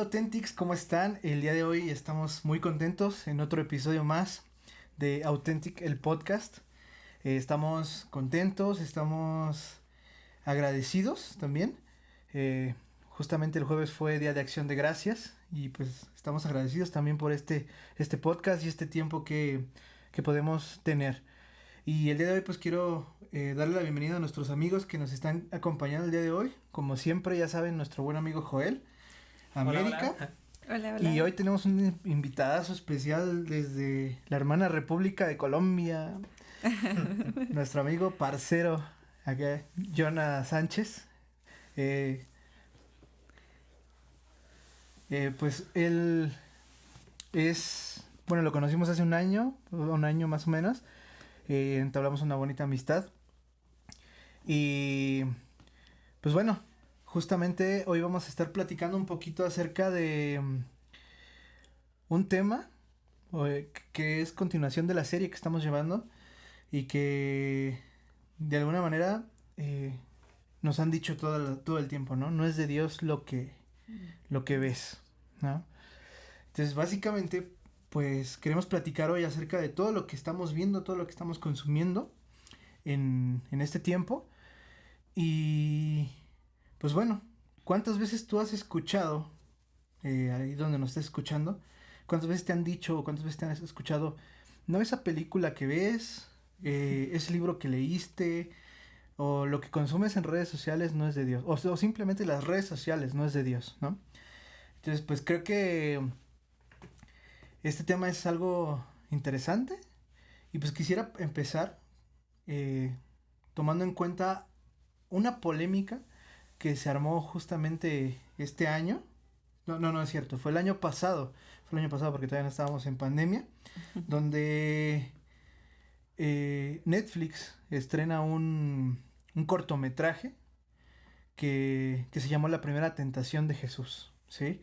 Authentics? ¿Cómo están? El día de hoy estamos muy contentos en otro episodio más de Authentic, el podcast. Estamos contentos, estamos agradecidos también. Justamente el jueves fue Día de Acción de Gracias y pues estamos agradecidos también por este podcast y este tiempo que podemos tener. Y el día de hoy pues quiero darle la bienvenida a nuestros amigos que nos están acompañando el día de hoy. Como siempre ya saben, nuestro buen amigo Joel, América. Hola, hola. Y hoy tenemos un invitadazo especial desde la hermana República de Colombia. Nuestro amigo parcero, acá, Jonah Sánchez. Pues él es, bueno, lo conocimos hace un año más o menos. Entablamos una bonita amistad. Y pues bueno, justamente hoy vamos a estar platicando un poquito acerca de un tema que es continuación de la serie que estamos llevando y que de alguna manera nos han dicho todo el tiempo, ¿no? No es de Dios lo que ves, ¿no? Entonces básicamente pues queremos platicar hoy acerca de todo lo que estamos viendo, todo lo que estamos consumiendo en este tiempo. Y pues bueno, ¿cuántas veces tú has escuchado, ahí donde nos estés escuchando, cuántas veces te han dicho o cuántas veces te han escuchado, no esa película que ves, ese libro que leíste, o lo que consumes en redes sociales no es de Dios, o simplemente las redes sociales no es de Dios, ¿no? Entonces pues creo que este tema es algo interesante y pues quisiera empezar tomando en cuenta una polémica que se armó justamente este año. No es cierto, fue el año pasado. Fue el año pasado porque todavía no estábamos en pandemia. Donde Netflix estrena un cortometraje que se llamó La Primera Tentación de Jesús. ¿Sí?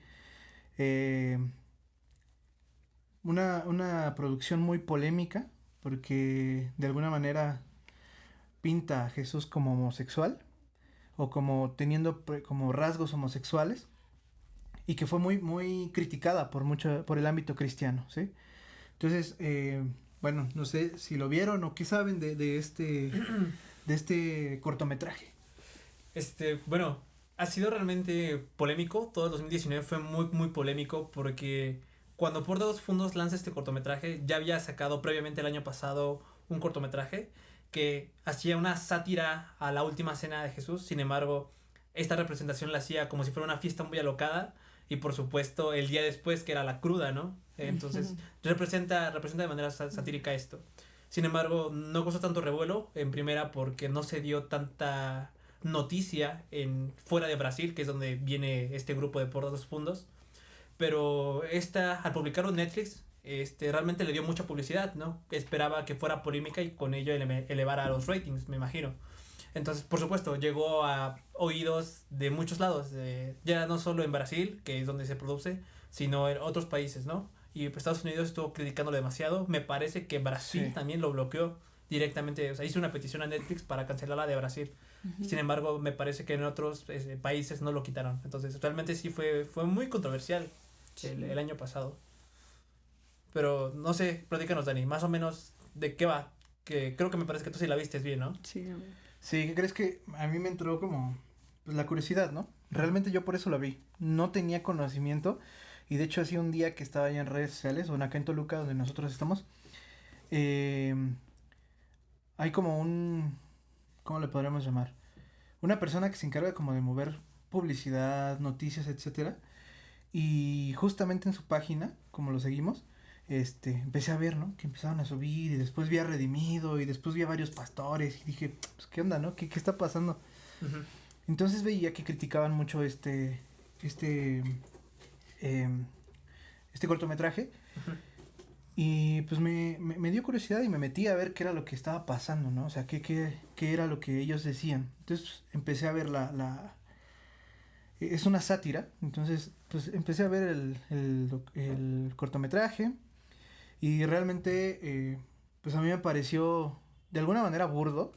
Una producción muy polémica porque de alguna manera pinta a Jesús como homosexual o como teniendo como rasgos homosexuales y que fue muy criticada por el ámbito cristiano, ¿sí? Entonces, bueno, no sé si lo vieron o qué saben de este cortometraje. Bueno, ha sido realmente polémico. Todo el 2019 fue muy polémico porque cuando Por Dedos Fundos lanza este cortometraje, ya había sacado previamente el año pasado un cortometraje que hacía una sátira a la última cena de Jesús. Sin embargo, esta representación la hacía como si fuera una fiesta muy alocada y por supuesto el día después que era la cruda, ¿no? Entonces representa de manera satírica esto. Sin embargo, no causó tanto revuelo en primera porque no se dio tanta noticia fuera de Brasil, que es donde viene este grupo de Por Dedos Fundos. Pero al publicarlo en Netflix, realmente le dio mucha publicidad, ¿no? Esperaba que fuera polémica y con ello elevara los ratings, me imagino. Entonces, por supuesto, llegó a oídos de muchos lados, ya no solo en Brasil, que es donde se produce, sino en otros países, ¿no? Y pues, Estados Unidos estuvo criticándolo demasiado. Me parece que Brasil también lo bloqueó directamente, o sea, hizo una petición a Netflix para cancelarla de Brasil. Sin embargo, me parece que en otros países no lo quitaron. Entonces, realmente sí fue muy controversial el año pasado. Pero no sé, platícanos, Dani, más o menos de qué va. Que creo que me parece que tú sí la viste bien, ¿no? Sí, Sí, ¿qué crees? Que a mí me entró como pues la curiosidad, ¿no? Realmente yo por eso la vi. No tenía conocimiento. Y de hecho, hacía un día que estaba allá en redes sociales, o acá en Toluca, donde nosotros estamos. Hay como ¿cómo le podríamos llamar? Una persona que se encarga como de mover publicidad, noticias, etcétera. Y justamente en su página, como lo seguimos, empecé a ver, ¿no? Que empezaron a subir y después vi a Redimido y después vi a varios pastores y dije, pues, ¿qué onda, no? ¿Qué está pasando? Uh-huh. Entonces veía que criticaban mucho este cortometraje. Uh-huh. Y pues me dio curiosidad y me metí a ver qué era lo que estaba pasando, ¿no? O sea, qué era lo que ellos decían. Entonces empecé a ver es una sátira, entonces pues empecé a ver el cortometraje y realmente pues a mí me pareció de alguna manera burdo,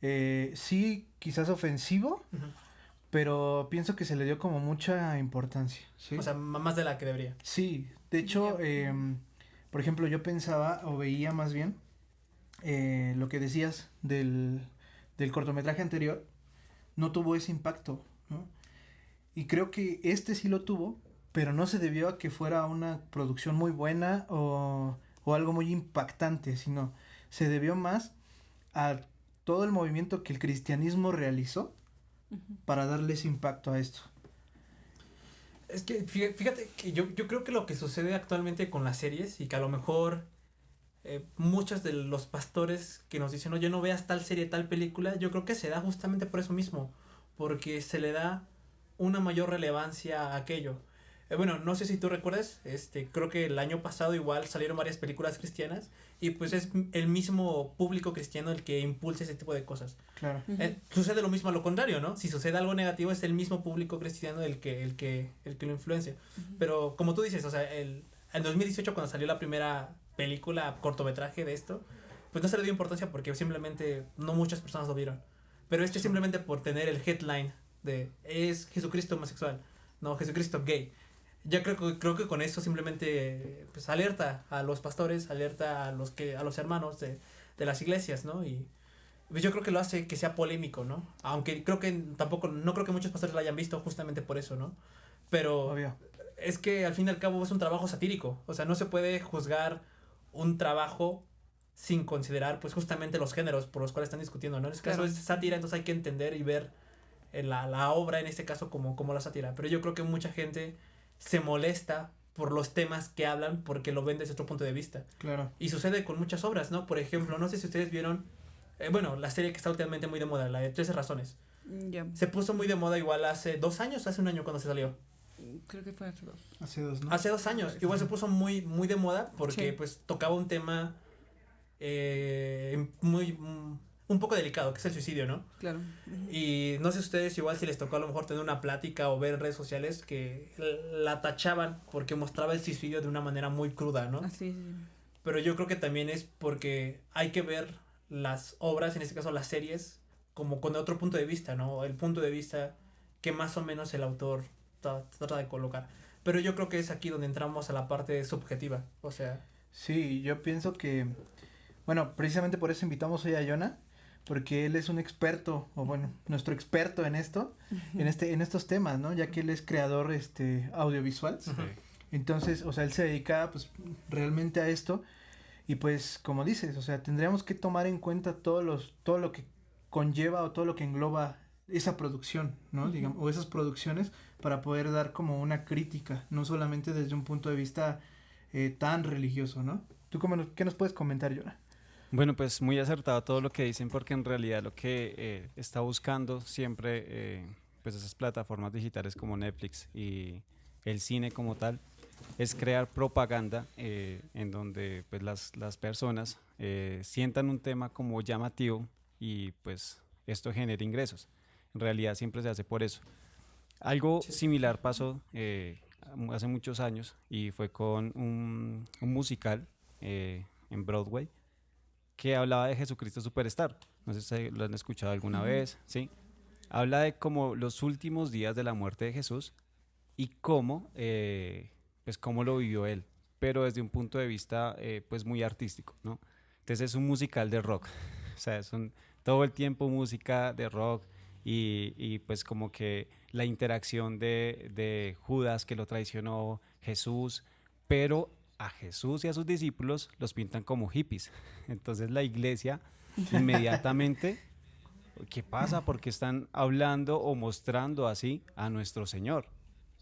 sí quizás ofensivo, Uh-huh. pero pienso que se le dio como mucha importancia, ¿sí? O sea, más de la que debería. Sí, de hecho, por ejemplo, yo pensaba o veía más bien lo que decías del cortometraje anterior, no tuvo ese impacto, ¿no? Y creo que este sí lo tuvo, pero no se debió a que fuera una producción muy buena o algo muy impactante, sino se debió más a todo el movimiento que el cristianismo realizó para darle ese impacto a esto. Es que fíjate que yo creo que lo que sucede actualmente con las series y que a lo mejor muchos de los pastores que nos dicen, oye, no veas tal serie, tal película, yo creo que se da justamente por eso mismo, porque se le da una mayor relevancia a aquello. Bueno, no sé si tú recuerdas, creo que el año pasado igual salieron varias películas cristianas y pues es el mismo público cristiano el que impulsa ese tipo de cosas. Claro. Sucede lo mismo a lo contrario, ¿no? Si sucede algo negativo es el mismo público cristiano el que lo influencia. Pero como tú dices, o sea, en 2018 cuando salió la primera película, cortometraje de esto, pues no se le dio importancia porque simplemente no muchas personas lo vieron. Pero simplemente por tener el headline de es Jesucristo homosexual, no, Jesucristo gay. Ya creo que con eso simplemente pues alerta a los pastores, alerta a los hermanos de las iglesias, ¿no? Y pues yo creo que lo hace que sea polémico, ¿no? Aunque creo que tampoco, no creo que muchos pastores lo hayan visto justamente por eso, ¿no? Pero Obvio. es que al fin y al cabo es un trabajo satírico, o sea, no se puede juzgar un trabajo sin considerar pues justamente los géneros por los cuales están discutiendo, ¿no? En este caso es sátira, entonces hay que entender y ver la obra en este caso como la sátira, pero yo creo que mucha gente se molesta por los temas que hablan porque lo ven desde otro punto de vista. Claro. Y sucede con muchas obras, ¿no? Por ejemplo, no sé si ustedes vieron, bueno, la serie que está últimamente muy de moda, la de 13 razones. Ya. Se puso muy de moda igual hace 2 años, hace un año cuando se salió. Creo que fue hace 2. Hace 2, ¿no? Hace 2 años. Igual se puso muy, muy de moda porque Sí. pues tocaba un tema muy un poco delicado, que es el suicidio, ¿no? Claro. Y no sé ustedes igual si les tocó a lo mejor tener una plática o ver en redes sociales que la tachaban porque mostraba el suicidio de una manera muy cruda, ¿no? Así sí. Pero yo creo que también es porque hay que ver las obras, en este caso las series, como con otro punto de vista, ¿no? El punto de vista que más o menos el autor trata de colocar. Pero yo creo que es aquí donde entramos a la parte subjetiva, o sea... Sí, yo pienso que, bueno, precisamente por eso invitamos hoy a Jonah, porque él es un experto, o bueno, nuestro experto en esto, en estos temas, ¿no? Ya que él es creador, audiovisual. Sí. Entonces, o sea, él se dedica, pues, realmente a esto, y pues, como dices, o sea, tendríamos que tomar en cuenta todo lo que conlleva o todo lo que engloba esa producción, ¿no? Digamos, o esas producciones para poder dar como una crítica, no solamente desde un punto de vista tan religioso, ¿no? ¿Tú qué nos puedes comentar, Jonah? Bueno, pues muy acertado todo lo que dicen porque en realidad lo que está buscando siempre pues esas plataformas digitales como Netflix y el cine como tal es crear propaganda en donde pues las personas sientan un tema como llamativo y pues esto genera ingresos. En realidad siempre se hace por eso. Algo Sí. similar pasó hace muchos años y fue con un musical en Broadway que hablaba de Jesucristo Superstar. No sé si lo han escuchado alguna vez, ¿sí? Habla de como los últimos días de la muerte de Jesús y cómo, pues cómo lo vivió él, pero desde un punto de vista pues muy artístico, ¿no? Entonces es un musical de rock, o sea, todo el tiempo música de rock y pues como que la interacción de Judas que lo traicionó, Jesús, pero a Jesús y a sus discípulos los pintan como hippies. Entonces la iglesia inmediatamente, ¿qué pasa? Porque están hablando o mostrando así a nuestro Señor.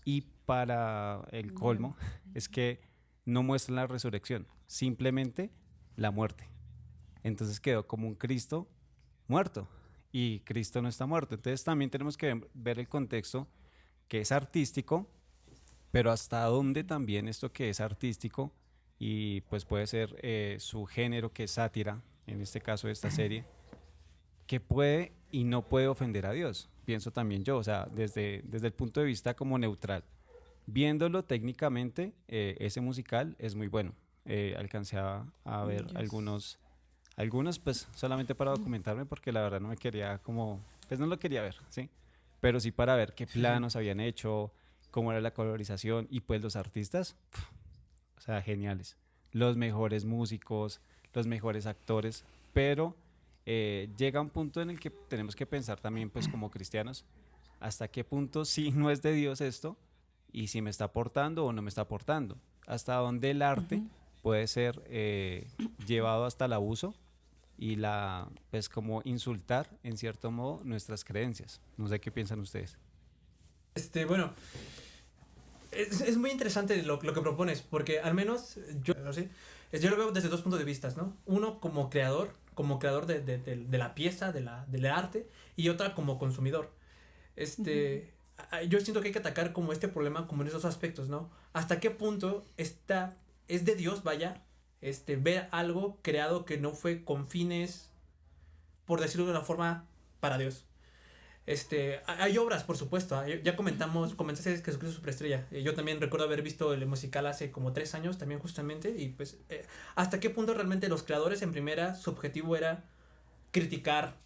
Y para el colmo es que no muestran la resurrección, simplemente la muerte. Entonces quedó como un Cristo muerto y Cristo no está muerto. Entonces también tenemos que ver el contexto que es artístico, pero hasta dónde también esto que es artístico y pues puede ser su género que es sátira, en este caso de esta serie, que puede y no puede ofender a Dios, pienso también yo, o sea, desde el punto de vista como neutral. Viéndolo técnicamente, ese musical es muy bueno. Alcancé a ver algunos pues solamente para documentarme porque la verdad no me quería como, pues no lo quería ver, ¿sí? pero sí para ver qué planos habían hecho, cómo era la colorización y pues los artistas, o sea, geniales. Los mejores músicos, los mejores actores, pero llega un punto en el que tenemos que pensar también pues como cristianos, hasta qué punto sí no es de Dios esto y si me está aportando o no me está aportando, hasta dónde el arte puede ser llevado hasta el abuso y pues como insultar en cierto modo nuestras creencias. No sé qué piensan ustedes. Bueno, es muy interesante lo que propones, porque al menos yo, no sé, yo lo veo desde dos puntos de vista, ¿no? Uno como creador de la pieza, del arte, y otra como consumidor. Yo siento que hay que atacar como este problema como en esos aspectos, ¿no? ¿Hasta qué punto es de Dios, vaya, ver algo creado que no fue con fines, por decirlo de una forma, para Dios? Hay obras, por supuesto. Ya comentaste Jesucristo Superestrella. Yo también recuerdo haber visto el musical hace como 3 años, también justamente. Y pues, ¿hasta qué punto realmente los creadores en primera, su objetivo era criticar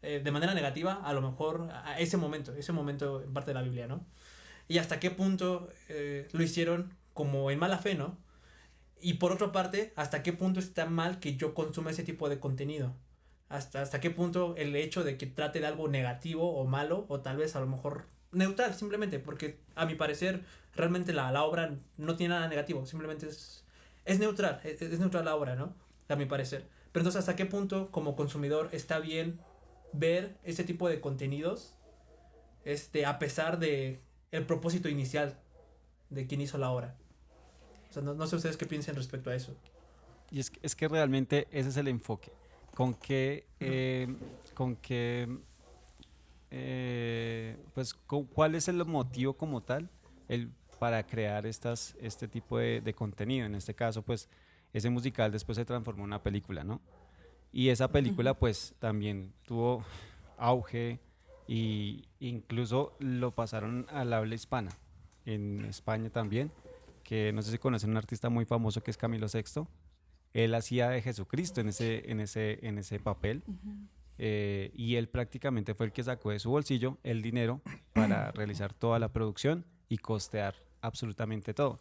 de manera negativa, a lo mejor, a ese momento en parte de la Biblia, ¿no? Y hasta qué punto lo hicieron como en mala fe, ¿no? Y por otra parte, ¿hasta qué punto está mal que yo consuma ese tipo de contenido? ¿Hasta qué punto el hecho de que trate de algo negativo o malo, o tal vez a lo mejor neutral, simplemente? Porque a mi parecer, realmente la obra no tiene nada negativo, simplemente es neutral, es neutral la obra, ¿no? A mi parecer. Pero entonces, ¿hasta qué punto como consumidor está bien ver ese tipo de contenidos, a pesar de el propósito inicial de quien hizo la obra? O sea, no sé ustedes qué piensan respecto a eso. Y es que realmente ese es el enfoque. Con qué, pues, ¿cuál es el motivo como tal para crear este tipo de contenido? En este caso, pues, ese musical después se transformó en una película, ¿no? Y esa película, pues, también tuvo auge y incluso lo pasaron al habla hispana, en España también, que no sé si conocen un artista muy famoso que es Camilo Sexto. Él hacía de Jesucristo en ese papel, y él prácticamente fue el que sacó de su bolsillo el dinero para realizar toda la producción y costear absolutamente todo.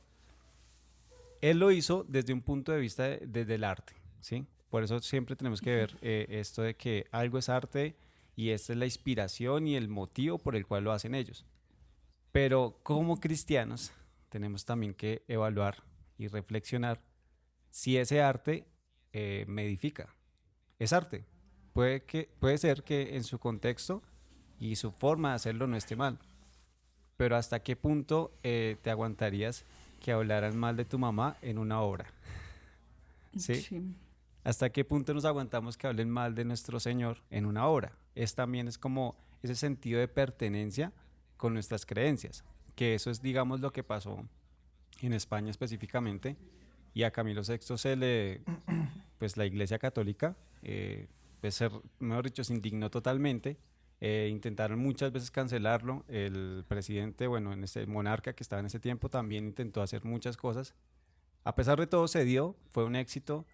Él lo hizo desde un punto de vista desde el arte, ¿sí? Por eso siempre tenemos que ver esto de que algo es arte y esta es la inspiración y el motivo por el cual lo hacen ellos. Pero como cristianos tenemos también que evaluar y reflexionar si ese arte me edifica. Es arte. Puede ser que en su contexto y su forma de hacerlo no esté mal, pero ¿hasta qué punto te aguantarías que hablaran mal de tu mamá en una obra? ¿Sí? Sí. ¿Hasta qué punto nos aguantamos que hablen mal de nuestro Señor en una obra? También es como ese sentido de pertenencia con nuestras creencias, que eso es, digamos, lo que pasó en España específicamente, y a Camilo Sexto pues la Iglesia Católica, pues mejor dicho, se indignó totalmente. Intentaron muchas veces cancelarlo. El presidente, bueno, el monarca que estaba en ese tiempo también intentó hacer muchas cosas. A pesar de todo se dio, fue un éxito.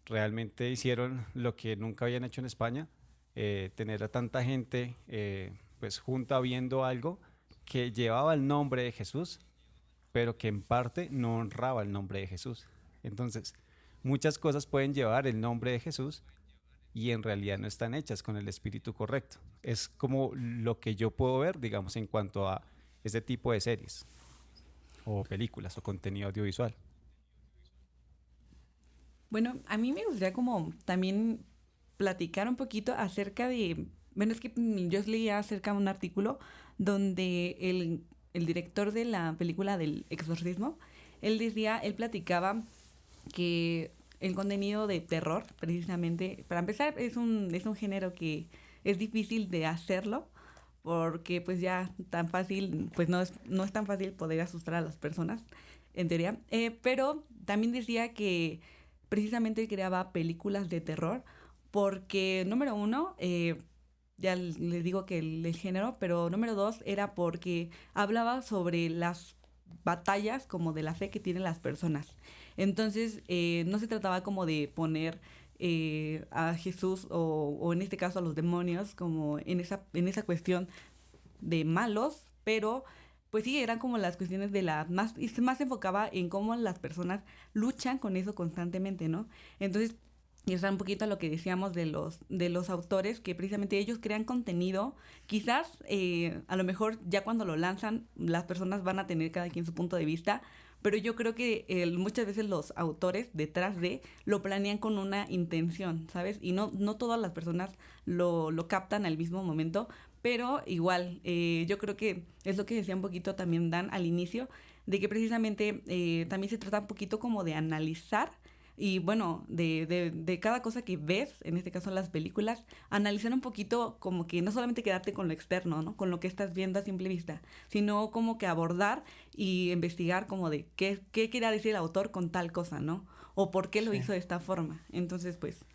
Realmente hicieron lo que nunca habían hecho en España, tener a tanta gente pues junta viendo algo que llevaba el nombre de Jesús, pero que en parte no honraba el nombre de Jesús. Entonces, muchas cosas pueden llevar el nombre de Jesús y en realidad no están hechas con el espíritu correcto. Es como lo que yo puedo ver, digamos, en cuanto a ese tipo de series o películas o contenido audiovisual. Bueno, a mí me gustaría como también platicar un poquito acerca de, bueno, es que yo leía acerca de un artículo donde el director de la película del exorcismo, él platicaba que el contenido de terror, precisamente, para empezar, es un género que es difícil de hacerlo, porque pues ya tan fácil, pues no es tan fácil poder asustar a las personas, en teoría, pero también decía que precisamente él creaba películas de terror porque, número uno, ya les digo que el género, pero número dos era porque hablaba sobre las batallas como de la fe que tienen las personas. Entonces, no se trataba como de poner a Jesús o en este caso a los demonios como en esa cuestión de malos, pero pues sí, eran como las cuestiones más se enfocaba en cómo las personas luchan con eso constantemente, ¿no? Entonces, y está un poquito a lo que decíamos de los autores, que precisamente ellos crean contenido, quizás a lo mejor ya cuando lo lanzan, las personas van a tener cada quien su punto de vista, pero yo creo que muchas veces los autores detrás de lo planean con una intención, ¿sabes? Y no todas las personas lo captan al mismo momento, pero igual, yo creo que es lo que decía un poquito también Dan al inicio, de que precisamente también se trata un poquito como de analizar y bueno, de cada cosa que ves, en este caso las películas, analizar un poquito como que no solamente quedarte con lo externo, ¿no? Con lo que estás viendo a simple vista, sino como que abordar y investigar como de qué quería decir el autor con tal cosa, ¿no? O por qué lo hizo de esta forma. Entonces, pues...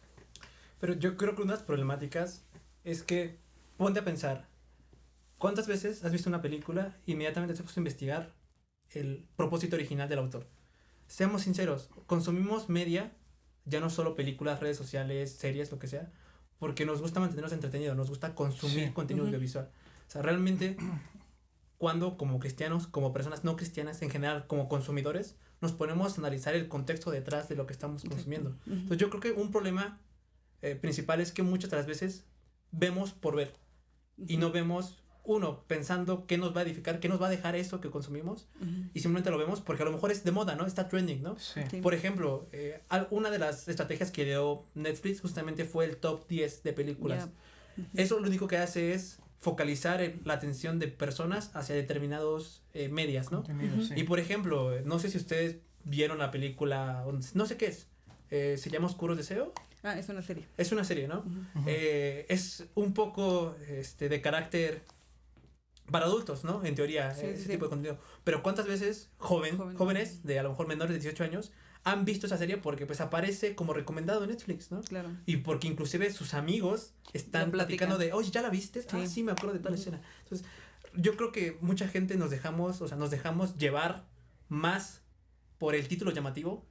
Pero yo creo que una de las problemáticas es que, ponte a pensar, ¿cuántas veces has visto una película e inmediatamente te has puesto a investigar el propósito original del autor? Seamos sinceros, consumimos media, ya no solo películas, redes sociales, series, lo que sea, porque nos gusta mantenernos entretenidos, nos gusta consumir contenido audiovisual. O sea, realmente, cuando como cristianos, como personas no cristianas, en general, como consumidores, nos ponemos a analizar el contexto detrás de lo que estamos consumiendo. Entonces, yo creo que un problema principal es que muchas de las veces vemos por ver y no vemos... Uno, pensando qué nos va a edificar, qué nos va a dejar eso que consumimos, y simplemente lo vemos porque a lo mejor es de moda, ¿no? Está trending, ¿no? Sí. Por ejemplo, una de las estrategias que dio Netflix justamente fue el top 10 de películas. Eso lo único que hace es focalizar la atención de personas hacia determinados medias, ¿no? Sí. Y por ejemplo, no sé si ustedes vieron la película, no sé qué es, se llama Oscuros Deseo. Ah, es una serie. Es una serie, ¿no? Es un poco de carácter para adultos, ¿no? En teoría, ese tipo de contenido. Pero ¿cuántas veces jóvenes de a lo mejor menores de 18 años han visto esa serie porque pues aparece como recomendado en Netflix, ¿no? Claro. Y porque inclusive sus amigos están platicando de, oye, ¿ya la viste? Sí. Ah, sí, me acuerdo de tal escena. Entonces, yo creo que mucha gente nos dejamos llevar más por el título llamativo.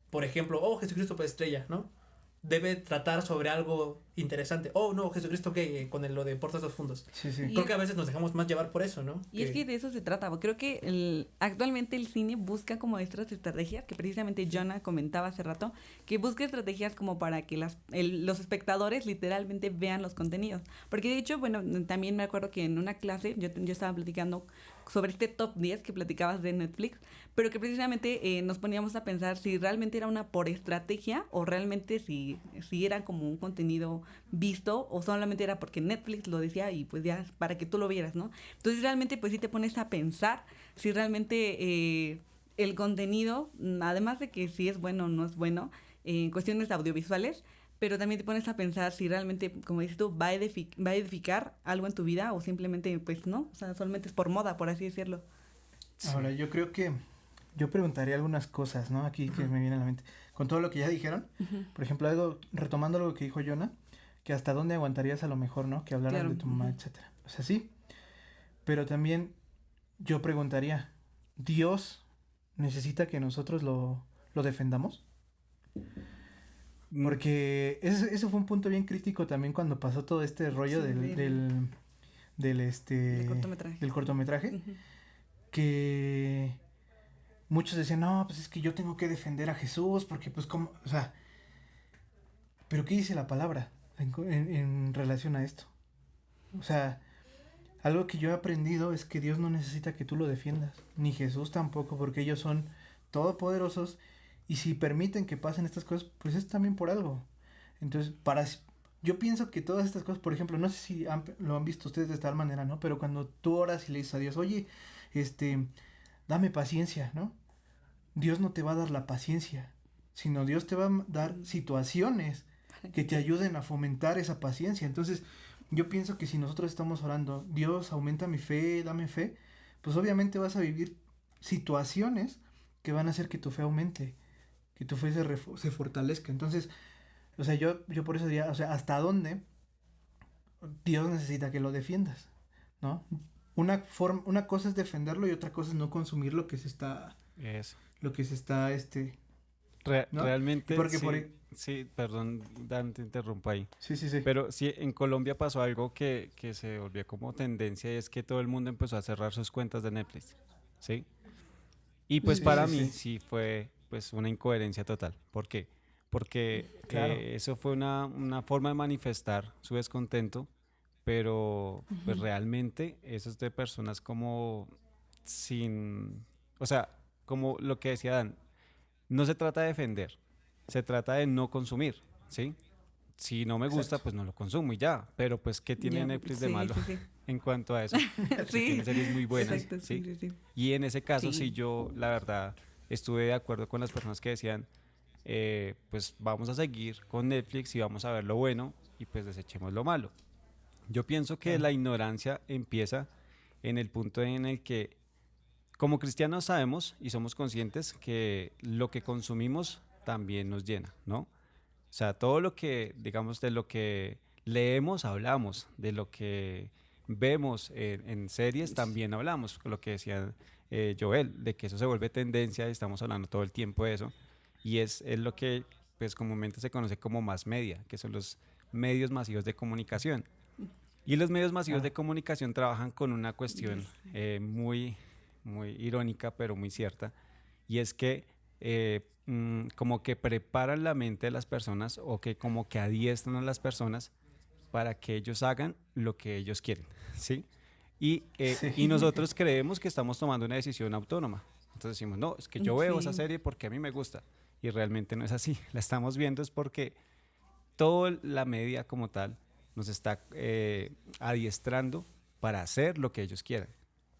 Por ejemplo, Jesucristo pues estrella, ¿no? Debe tratar sobre algo interesante. No, Jesucristo que con lo de Puertas dos Fundos. Sí. Creo que a veces nos dejamos más llevar por eso, ¿no? Y es que de eso se trata. Creo que actualmente el cine busca como estas estrategias, que precisamente Jonah comentaba hace rato, que busca estrategias como para que los espectadores literalmente vean los contenidos. Porque de hecho, bueno, también me acuerdo que en una clase yo estaba platicando sobre este top 10 que platicabas de Netflix, pero que precisamente nos poníamos a pensar si realmente era una por estrategia o realmente si era como un contenido visto o solamente era porque Netflix lo decía y pues ya para que tú lo vieras, ¿no? Entonces realmente pues sí te pones a pensar si realmente el contenido, además de que si es bueno o no es bueno, en cuestiones audiovisuales, pero también te pones a pensar si realmente, como dices tú, va a edificar algo en tu vida o simplemente, pues no, o sea, solamente es por moda, por así decirlo. Ahora, yo creo que yo preguntaría algunas cosas, ¿no? Aquí que me viene a la mente. Con todo lo que ya dijeron, por ejemplo, retomando algo que dijo Jonah, que hasta dónde aguantarías a lo mejor, ¿no? Que hablaran de tu mamá, etcétera. O sea, sí, pero también yo preguntaría, ¿Dios necesita que nosotros lo defendamos? Porque eso fue un punto bien crítico también cuando pasó todo este rollo del cortometraje, que muchos decían, no, pues es que yo tengo que defender a Jesús, porque pues como, o sea, pero ¿qué dice la palabra en relación a esto? O sea, algo que yo he aprendido es que Dios no necesita que tú lo defiendas, ni Jesús tampoco, porque ellos son todopoderosos. Y si permiten que pasen estas cosas, pues es también por algo. Entonces, yo pienso que todas estas cosas, por ejemplo, no sé si lo han visto ustedes de tal manera, ¿no? Pero cuando tú oras y le dices a Dios, oye, dame paciencia, ¿no? Dios no te va a dar la paciencia, sino Dios te va a dar situaciones que te ayuden a fomentar esa paciencia. Entonces, yo pienso que si nosotros estamos orando, Dios aumenta mi fe, dame fe, pues obviamente vas a vivir situaciones que van a hacer que tu fe aumente, que tu fe se fortalezca. Entonces, o sea, yo por eso diría, o sea, ¿hasta dónde Dios necesita que lo defiendas? ¿No? Una cosa es defenderlo y otra cosa es no consumir lo que se está ¿no? Realmente, Porque sí, por ahí- sí, perdón, Dan, te interrumpo ahí. Sí, sí, sí. Pero sí, en Colombia pasó algo que se volvió como tendencia y es que todo el mundo empezó a cerrar sus cuentas de Netflix, ¿sí? Y pues Sí, para sí, mí sí. sí fue pues una incoherencia total. ¿Por qué? Porque Claro. eso fue una forma de manifestar su descontento, pero pues Ujú. realmente eso es de personas como sin, o sea, como lo que decía Dan, no se trata de defender, se trata de no consumir, ¿sí? Si no me gusta, Exacto. pues no lo consumo y ya. Pero pues, ¿qué tiene Ya, Netflix de sí, malo sí, sí. en cuanto a eso? Si tiene Sí, series muy buenas, exacto, sí, ¿sí? sí, sí. Y en ese caso, sí, Sí. yo, la verdad, estuve de acuerdo con las personas que decían, pues vamos a seguir con Netflix y vamos a ver lo bueno y pues desechemos lo malo. Yo pienso que Claro. la ignorancia empieza en el punto en el que, como cristianos, sabemos y somos conscientes que lo que consumimos también nos llena, ¿no? O sea, todo lo que, digamos, de lo que leemos, hablamos, de lo que vemos en series, también hablamos, lo que decía Joel, de que eso se vuelve tendencia y estamos hablando todo el tiempo de eso, y es lo que pues comúnmente se conoce como mass media, que son los medios masivos de comunicación. Y los medios masivos Claro. de comunicación trabajan con una Ya cuestión sé. muy, muy irónica, pero muy cierta, y es que como que preparan la mente de las personas o que como que adiestran a las personas para que ellos hagan lo que ellos quieren, ¿sí? Y Sí. nosotros creemos que estamos tomando una decisión autónoma. Entonces decimos, no, es que yo veo esa Sí. serie porque a mí me gusta. Y realmente no es así. La estamos viendo es porque toda la media como tal nos está adiestrando para hacer lo que ellos quieran.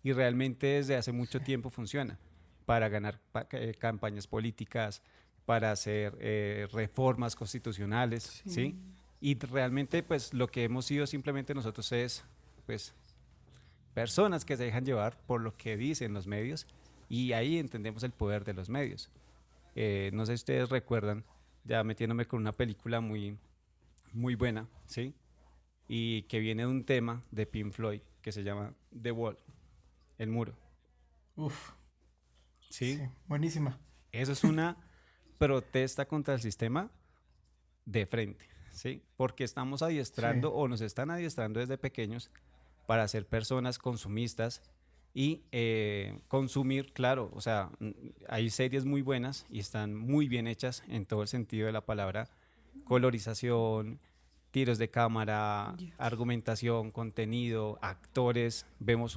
Y realmente desde hace mucho tiempo funciona para ganar campañas políticas, para hacer reformas constitucionales, ¿sí? Sí. Y realmente pues lo que hemos sido simplemente nosotros es pues personas que se dejan llevar por lo que dicen los medios y ahí entendemos el poder de los medios. No sé si ustedes recuerdan, ya metiéndome con una película muy buena, ¿sí? Y que viene de un tema de Pink Floyd que se llama The Wall, el muro, Uf. ¿sí? Sí. Buenísima. Eso es una protesta contra el sistema de frente, ¿sí? Porque estamos Sí. adiestrando o nos están adiestrando desde pequeños para ser personas consumistas y consumir, claro, o sea, hay series muy buenas y están muy bien hechas en todo el sentido de la palabra, colorización, tiros de cámara, Ya. argumentación, contenido, actores. Vemos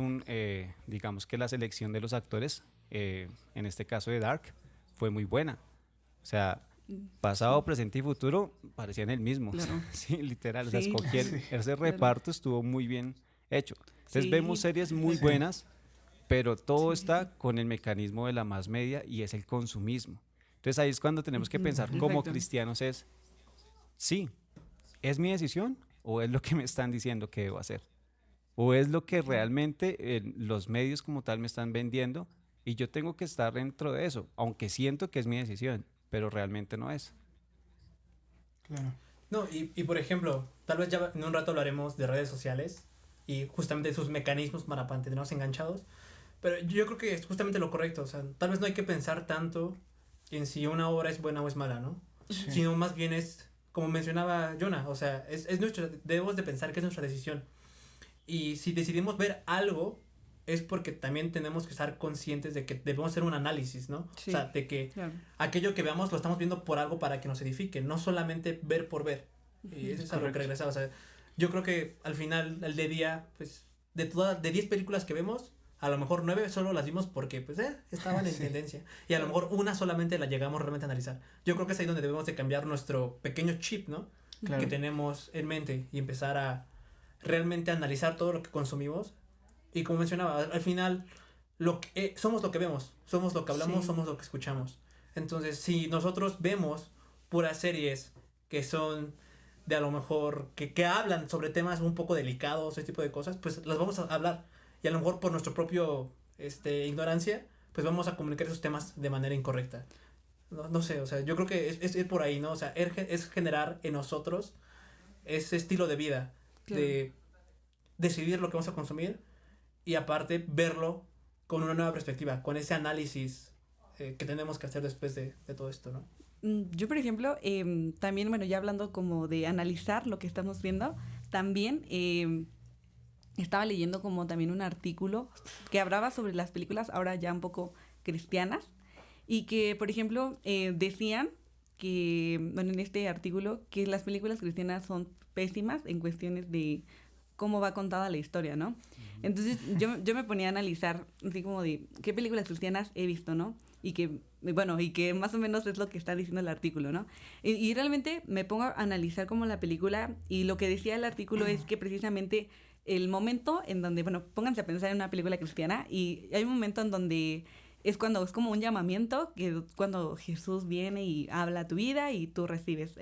digamos que la selección de los actores, en este caso de Dark, fue muy buena. O sea, Sí, pasado, presente y futuro parecían el mismo. claro. Sí, literal. O sea, Sí, Sí. ese claro. reparto estuvo muy bien hecho. Entonces vemos Sí, series muy Sí. buenas, pero todo sí, sí, sí. está con el mecanismo de la más media y es el consumismo. Entonces ahí es cuando tenemos que Ujú, pensar como exacto. cristianos es, sí, ¿es mi decisión o es lo que me están diciendo que debo hacer? ¿O es lo que Claro. realmente los medios como tal me están vendiendo y yo tengo que estar dentro de eso, aunque siento que es mi decisión, pero realmente no es? Claro. No, y por ejemplo, tal vez ya en un rato hablaremos de redes sociales y justamente de sus mecanismos para mantenernos enganchados, pero yo creo que es justamente lo correcto, o sea, tal vez no hay que pensar tanto en si una obra es buena o es mala, ¿no? Sí. Sino más bien es, como mencionaba Jonah, o sea, es nuestra, debemos de pensar que es nuestra decisión. Y si decidimos ver algo, es porque también tenemos que estar conscientes de que debemos hacer un análisis, ¿no? O Sí, sea, de que claro. aquello que veamos lo estamos viendo por algo para que nos edifique, no solamente ver por ver. Y eso es a lo que Correcto. regresaba. O sea, yo creo que al final, al de día, pues, de 10 películas que vemos, a lo mejor 9 solo las vimos porque, pues, estaban en Sí. tendencia. Y a lo mejor una solamente la llegamos realmente a analizar. Yo creo que es ahí donde debemos de cambiar nuestro pequeño chip, ¿no? Claro. Que tenemos en mente y empezar a realmente analizar todo lo que consumimos. Y como mencionaba, al final somos lo que vemos, somos lo que hablamos, Sí. somos lo que escuchamos. Entonces, si nosotros vemos puras series que son de a lo mejor que hablan sobre temas un poco delicados, ese tipo de cosas, pues las vamos a hablar. Y a lo mejor por nuestro propio ignorancia, pues vamos a comunicar esos temas de manera incorrecta. No, no sé, o sea, yo creo que es por ahí, ¿no? O sea, es generar en nosotros ese estilo de vida, Claro. de decidir lo que vamos a consumir y aparte verlo con una nueva perspectiva, con ese análisis que tenemos que hacer después de todo esto, ¿no? Yo, por ejemplo, también, bueno, ya hablando como de analizar lo que estamos viendo, también estaba leyendo como también un artículo que hablaba sobre las películas ahora ya un poco cristianas y que, por ejemplo, decían que, bueno, en este artículo, que las películas cristianas son pésimas en cuestiones de cómo va contada la historia, ¿no? Entonces yo me ponía a analizar así como de qué películas cristianas he visto, ¿no? Y que, bueno, y que más o menos es lo que está diciendo el artículo, ¿no? Y realmente me pongo a analizar como la película y lo que decía el artículo es que precisamente el momento en donde, bueno, pónganse a pensar en una película cristiana y hay un momento en donde es cuando es como un llamamiento, que cuando Jesús viene y habla a tu vida y tú recibes,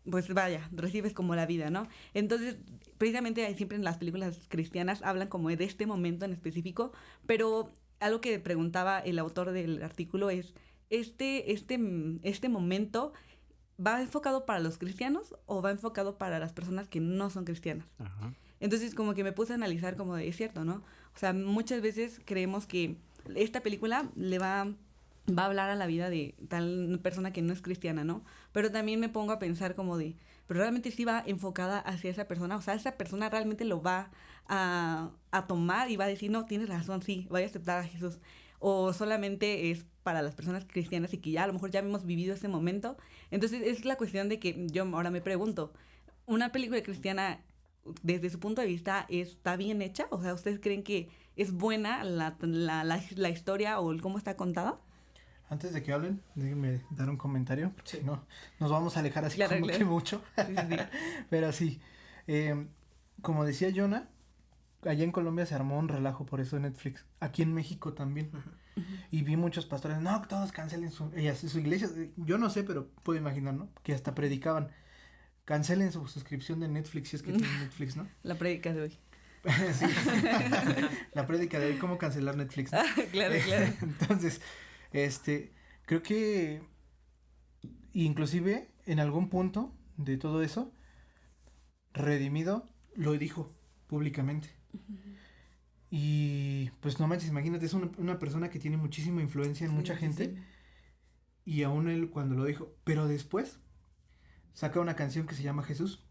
pues vaya, recibes como la vida, ¿no? Entonces, precisamente siempre en las películas cristianas hablan como de este momento en específico, pero algo que preguntaba el autor del artículo es, este momento, ¿va enfocado para los cristianos o va enfocado para las personas que no son cristianas? Ajá. Entonces como que me puse a analizar como de, es cierto, ¿no? O sea, muchas veces creemos que esta película va a hablar a la vida de tal persona que no es cristiana, ¿no? Pero también me pongo a pensar como de, pero realmente sí va enfocada hacia esa persona, o sea, esa persona realmente lo va a tomar y va a decir, no, tienes razón, sí, voy a aceptar a Jesús. O solamente es para las personas cristianas y que ya a lo mejor ya hemos vivido ese momento. Entonces es la cuestión de que yo ahora me pregunto, ¿una película cristiana desde su punto de vista está bien hecha? O sea, ¿ustedes creen que es buena la historia o el cómo está contada? Antes de que hablen, déjenme dar un comentario, porque si no, nos vamos a alejar así Claro, como claro. que mucho. Sí, sí, sí. Pero sí, como decía Jonah, allá en Colombia se armó un relajo por eso de Netflix. Aquí en México también. Y vi muchos pastores, no, que todos cancelen su iglesia. Yo no sé, pero puedo imaginar, ¿no? Que hasta predicaban, cancelen su suscripción de Netflix si es que tienen Netflix, ¿no? La prédica de hoy. Sí. La prédica de hoy, cómo cancelar Netflix, ¿no? Claro, claro. Entonces, creo que inclusive en algún punto de todo eso, Redimido lo dijo públicamente. Y pues no manches, imagínate, es una persona que tiene muchísima influencia en mucha gente. Sí. Y aún él cuando lo dijo, pero después saca una canción que se llama Jesús.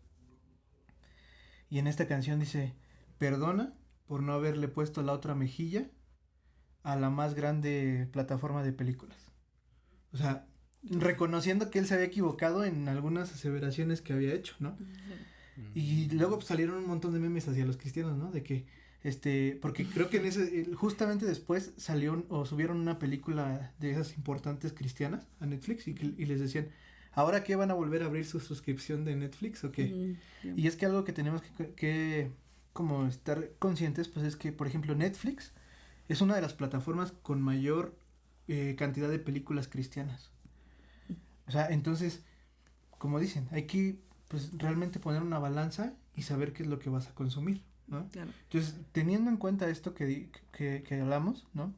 Y en esta canción dice, perdona por no haberle puesto la otra mejilla a la más grande plataforma de películas. O sea, reconociendo que él se había equivocado en algunas aseveraciones que había hecho, ¿no? Y luego pues, salieron un montón de memes hacia los cristianos, ¿no? De que, porque creo que en ese, justamente después salió o subieron una película de esas importantes cristianas a Netflix y les decían, ¿ahora qué van a volver a abrir su suscripción de Netflix o qué? Y es que algo que tenemos que como estar conscientes, pues es que, por ejemplo, Netflix es una de las plataformas con mayor cantidad de películas cristianas. O sea, entonces, como dicen, hay que pues realmente poner una balanza y saber qué es lo que vas a consumir, ¿no? Claro. Entonces, teniendo en cuenta esto que hablamos, ¿no?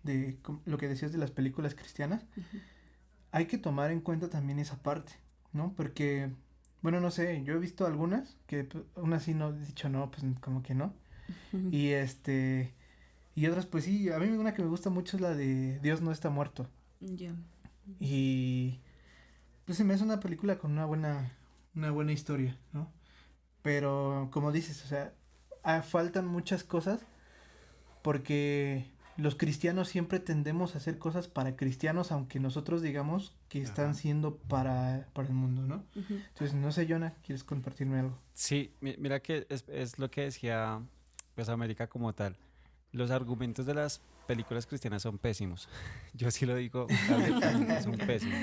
De lo que decías de las películas cristianas, hay que tomar en cuenta también esa parte, ¿no? Porque, bueno, no sé, yo he visto algunas que pues, aún así no he dicho no, pues como que no. Y y otras pues sí, a mí una que me gusta mucho es la de Dios no está muerto. Ya. Y pues se me hace una película con una buena historia, ¿no? Pero como dices, o sea, faltan muchas cosas porque los cristianos siempre tendemos a hacer cosas para cristianos, aunque nosotros digamos que están siendo para el mundo, ¿no? Entonces, no sé, Jonah, ¿quieres compartirme algo? Sí, mira que es lo que decía pues América como tal. Los argumentos de las películas cristianas son pésimos. Yo sí lo digo, abiertamente, son pésimos.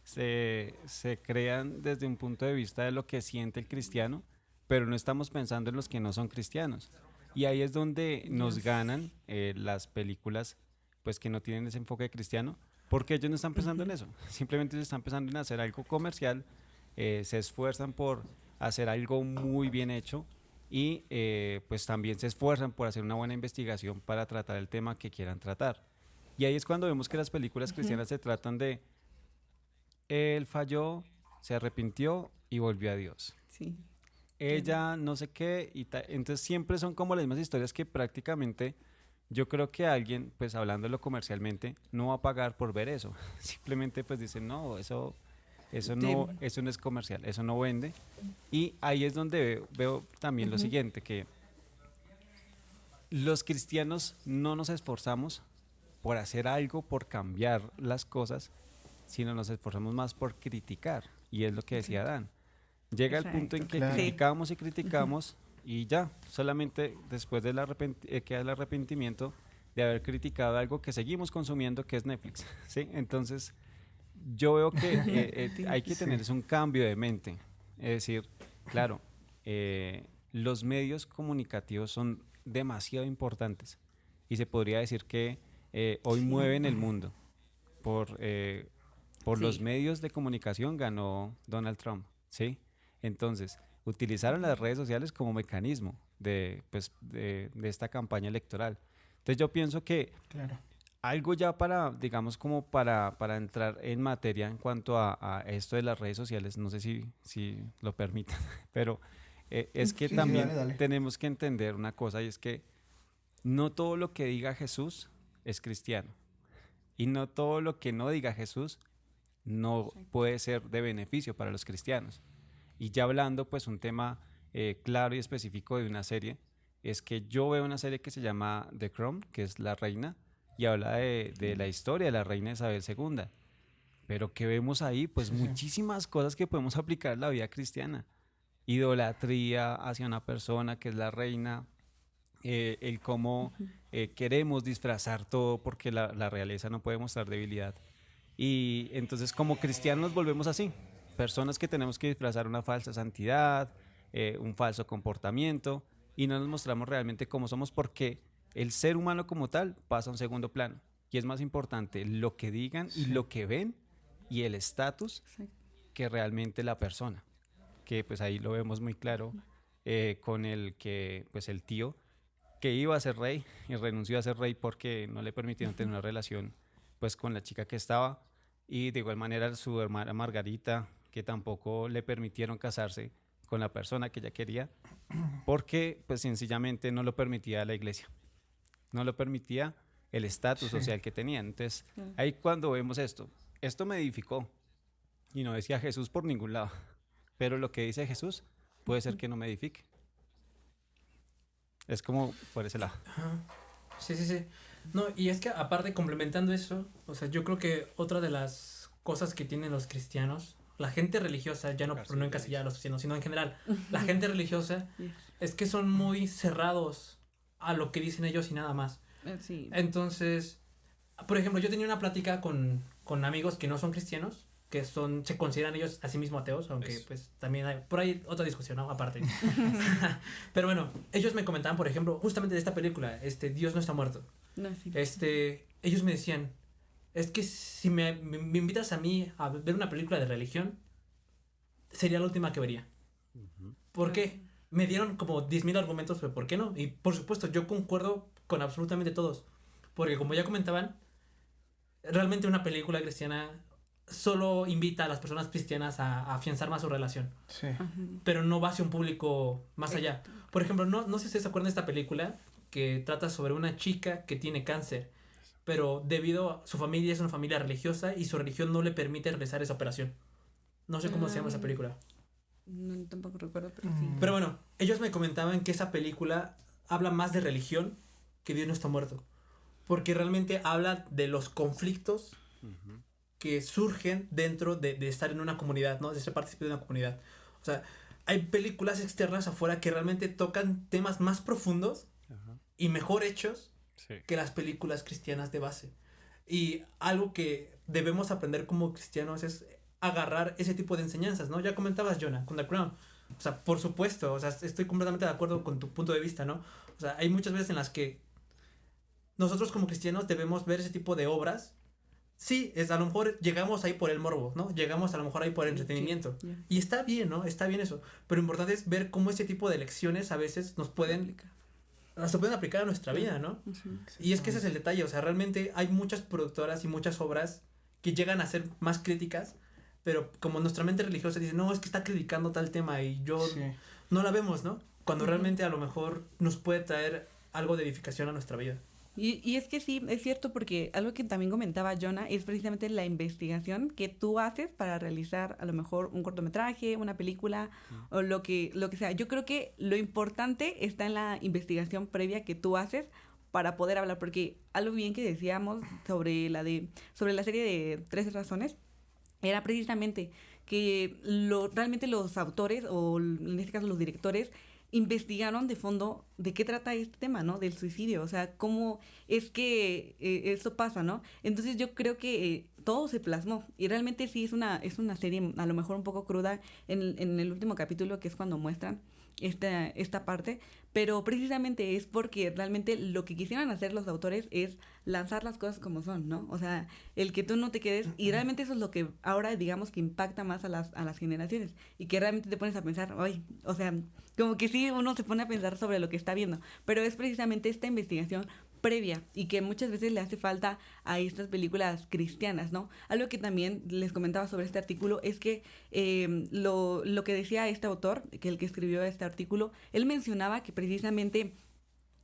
Se crean desde un punto de vista de lo que siente el cristiano, pero no estamos pensando en los que no son cristianos. Y ahí es donde nos ganan las películas pues que no tienen ese enfoque cristiano, porque ellos no están pensando en eso. Simplemente se están pensando en hacer algo comercial, se esfuerzan por hacer algo muy bien hecho y pues también se esfuerzan por hacer una buena investigación para tratar el tema que quieran tratar. Y ahí es cuando vemos que las películas cristianas se tratan de él falló, se arrepintió y volvió a Dios. Sí. Ella no sé qué, entonces siempre son como las mismas historias que prácticamente Yo creo que alguien, pues hablándolo comercialmente, no va a pagar por ver eso. Simplemente pues dice, no, eso no es comercial, eso no vende. Y ahí es donde veo también lo siguiente, que los cristianos no nos esforzamos por hacer algo, por cambiar las cosas, sino nos esforzamos más por criticar. Y es lo que decía Adán. Llega el punto en que Claro. criticamos y criticamos y ya, solamente después del queda el arrepentimiento de haber criticado algo que seguimos consumiendo, que es Netflix, ¿sí? Entonces, yo veo que hay que tener un cambio de mente. Es decir, claro, los medios comunicativos son demasiado importantes y se podría decir que hoy mueven el mundo. Por los medios de comunicación ganó Donald Trump, ¿sí? Entonces, utilizaron las redes sociales como mecanismo de esta campaña electoral. Entonces, yo pienso que Claro. algo ya digamos, como para entrar en materia en cuanto a esto de las redes sociales, no sé si lo permitan, pero es que Sí, también dale. tenemos que entender una cosa y es que no todo lo que diga Jesús es cristiano y no todo lo que no diga Jesús no puede ser de beneficio para los cristianos. Y ya hablando pues un tema claro y específico de una serie, es que yo veo una serie que se llama The Crown, que es La Reina, y habla de la historia de la reina Isabel II. Pero que vemos ahí, pues Sí, sí. muchísimas cosas que podemos aplicar en la vida cristiana. Idolatría hacia una persona que es la reina, el cómo queremos disfrazar todo porque la realeza no puede mostrar debilidad. Y entonces como cristianos volvemos así, personas que tenemos que disfrazar una falsa santidad, un falso comportamiento, y no nos mostramos realmente cómo somos porque el ser humano como tal pasa a un segundo plano. Y es más importante lo que digan y lo que ven y el estatus que realmente la persona. Que pues ahí lo vemos muy claro con el que, pues el tío que iba a ser rey y renunció a ser rey porque no le permitieron tener una relación pues con la chica que estaba, y de igual manera su hermana Margarita, que tampoco le permitieron casarse con la persona que ella quería porque pues sencillamente no lo permitía la iglesia, no lo permitía el estatus social que tenían. Entonces ahí cuando vemos esto me edificó y no decía Jesús por ningún lado, pero lo que dice Jesús puede ser que no me edifique. Es como por ese lado. Ajá. Sí, sí, sí. No, y es que aparte complementando eso, o sea, yo creo que otra de las cosas que tienen los cristianos, la gente religiosa, ya no encasillar a los cristianos, sino en general, la gente religiosa es que son muy cerrados a lo que dicen ellos y nada más. Sí. Entonces, por ejemplo, yo tenía una plática con amigos que no son cristianos, que se consideran ellos a sí mismos ateos, aunque pues también hay por ahí otra discusión, ¿no? Aparte. Pero bueno, ellos me comentaban, por ejemplo, justamente de esta película, Dios no está muerto. No, sí. Ellos me decían, es que si me invitas a mí a ver una película de religión, sería la última que vería. ¿Por qué? Me dieron como 10,000 argumentos de por qué no. Y por supuesto, yo concuerdo con absolutamente todos. Porque como ya comentaban, realmente una película cristiana solo invita a las personas cristianas a afianzar más su relación. Sí. Pero no va hacia un público más allá. Por ejemplo, no sé si ustedes se acuerdan de esta película que trata sobre una chica que tiene cáncer, pero debido a su familia es una familia religiosa y su religión no le permite realizar esa operación. No sé cómo se llama esa película. No, tampoco recuerdo, pero sí. Pero bueno, ellos me comentaban que esa película habla más de religión que Dios no está muerto. Porque realmente habla de los conflictos que surgen dentro de estar en una comunidad, ¿no? De ser partícipe de una comunidad. O sea, hay películas externas afuera que realmente tocan temas más profundos y mejor hechos que las películas cristianas de base. Y algo que debemos aprender como cristianos es agarrar ese tipo de enseñanzas, ¿no? Ya comentabas, Jonah, con The Crown. O sea, por supuesto, o sea, estoy completamente de acuerdo con tu punto de vista, ¿no? O sea, hay muchas veces en las que nosotros como cristianos debemos ver ese tipo de obras. Sí, a lo mejor llegamos ahí por el morbo, ¿no? Llegamos a lo mejor ahí por el entretenimiento. Sí, yeah. Y está bien, ¿no? Está bien eso. Pero lo importante es ver cómo ese tipo de lecciones a veces se pueden aplicar a nuestra vida, ¿no? Y es que ese es el detalle, o sea, realmente hay muchas productoras y muchas obras que llegan a ser más críticas, pero como nuestra mente religiosa dice, no, es que está criticando tal tema y no la vemos, ¿no? Cuando realmente a lo mejor nos puede traer algo de edificación a nuestra vida. Y es que sí, es cierto, porque algo que también comentaba Jonah es precisamente la investigación que tú haces para realizar a lo mejor un cortometraje, una película o lo que sea. Yo creo que lo importante está en la investigación previa que tú haces para poder hablar, porque algo bien que decíamos sobre la serie de 13 razones era precisamente que realmente los autores, o en este caso los directores, investigaron de fondo de qué trata este tema, ¿no? Del suicidio, o sea, cómo es que esto pasa, ¿no? Entonces yo creo que todo se plasmó y realmente sí es una serie a lo mejor un poco cruda en el último capítulo, que es cuando muestran esta parte, pero precisamente es porque realmente lo que quisieran hacer los autores es lanzar las cosas como son, ¿no? O sea, el que tú no te quedes, y realmente eso es lo que ahora digamos que impacta más a las generaciones, y que realmente te pones a pensar, ay, o sea, como que sí uno se pone a pensar sobre lo que está viendo, pero es precisamente esta investigación previa y que muchas veces le hace falta a estas películas cristianas, ¿no? Algo que también les comentaba sobre este artículo es que lo que decía este autor, que el que escribió este artículo, él mencionaba que precisamente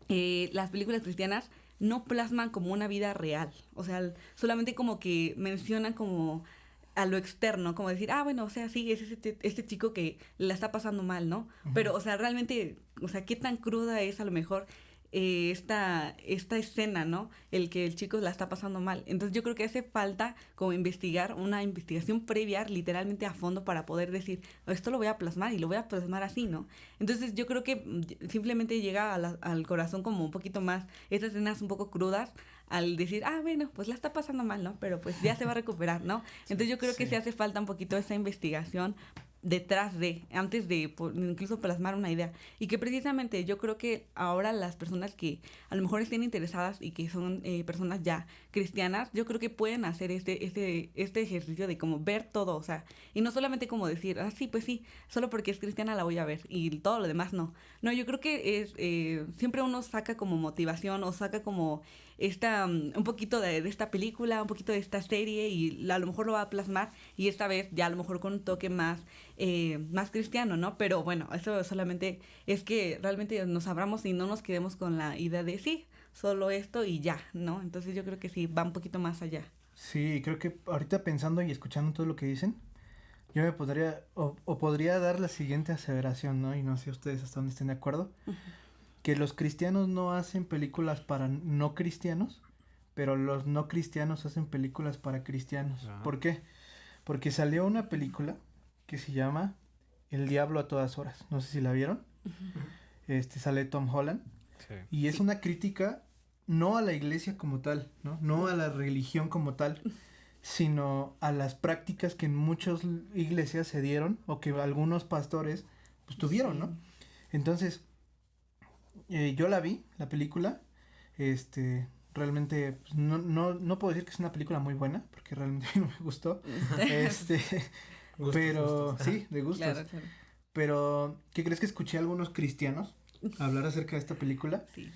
las películas cristianas no plasman como una vida real, o sea, solamente como que mencionan como a lo externo, como decir, bueno, o sea, sí, es este chico que la está pasando mal, ¿no? Uh-huh. Pero, o sea, realmente, o sea, qué tan cruda es a lo mejor esta escena, ¿no? El que el chico la está pasando mal. Entonces yo creo que hace falta como investigar, una investigación previa, literalmente a fondo, para poder decir, esto lo voy a plasmar y lo voy a plasmar así, ¿no? Entonces yo creo que simplemente llega al corazón como un poquito más estas escenas un poco crudas, al decir, bueno, pues la está pasando mal, ¿no? Pero pues ya se va a recuperar, ¿no? Entonces yo creo que sí hace falta un poquito esa investigación detrás antes de incluso plasmar una idea. Y que precisamente yo creo que ahora las personas que a lo mejor estén interesadas y que son personas ya cristianas, yo creo que pueden hacer este ejercicio de como ver todo, o sea, y no solamente como decir, sí, pues sí, solo porque es cristiana la voy a ver y todo lo demás no. No, yo creo que es siempre uno saca como motivación o saca como un poquito de esta película, un poquito de esta serie, y a lo mejor lo va a plasmar, y esta vez ya a lo mejor con un toque más cristiano, ¿no? Pero bueno, eso solamente es que realmente nos abramos y no nos quedemos con la idea de sí, solo esto y ya, ¿no? Entonces yo creo que sí, va un poquito más allá. Sí, creo que ahorita pensando y escuchando todo lo que dicen, yo me podría, o podría dar la siguiente aseveración, ¿no? Y no sé ustedes hasta dónde estén de acuerdo. Uh-huh. Que los cristianos no hacen películas para no cristianos, pero los no cristianos hacen películas para cristianos. Uh-huh. ¿Por qué? Porque salió una película que se llama El Diablo a todas horas. No sé si la vieron. Uh-huh. Sale Tom Holland. Sí. Y es una crítica no a la iglesia como tal, no a la religión como tal, sino a las prácticas que en muchas iglesias se dieron o que algunos pastores pues tuvieron, sí. ¿no? Entonces, yo la vi, la película, realmente pues, no puedo decir que es una película muy buena, porque realmente no me gustó, pero sí, de gustos, claro. Pero, ¿qué crees que escuché a algunos cristianos hablar acerca de esta película? Sí.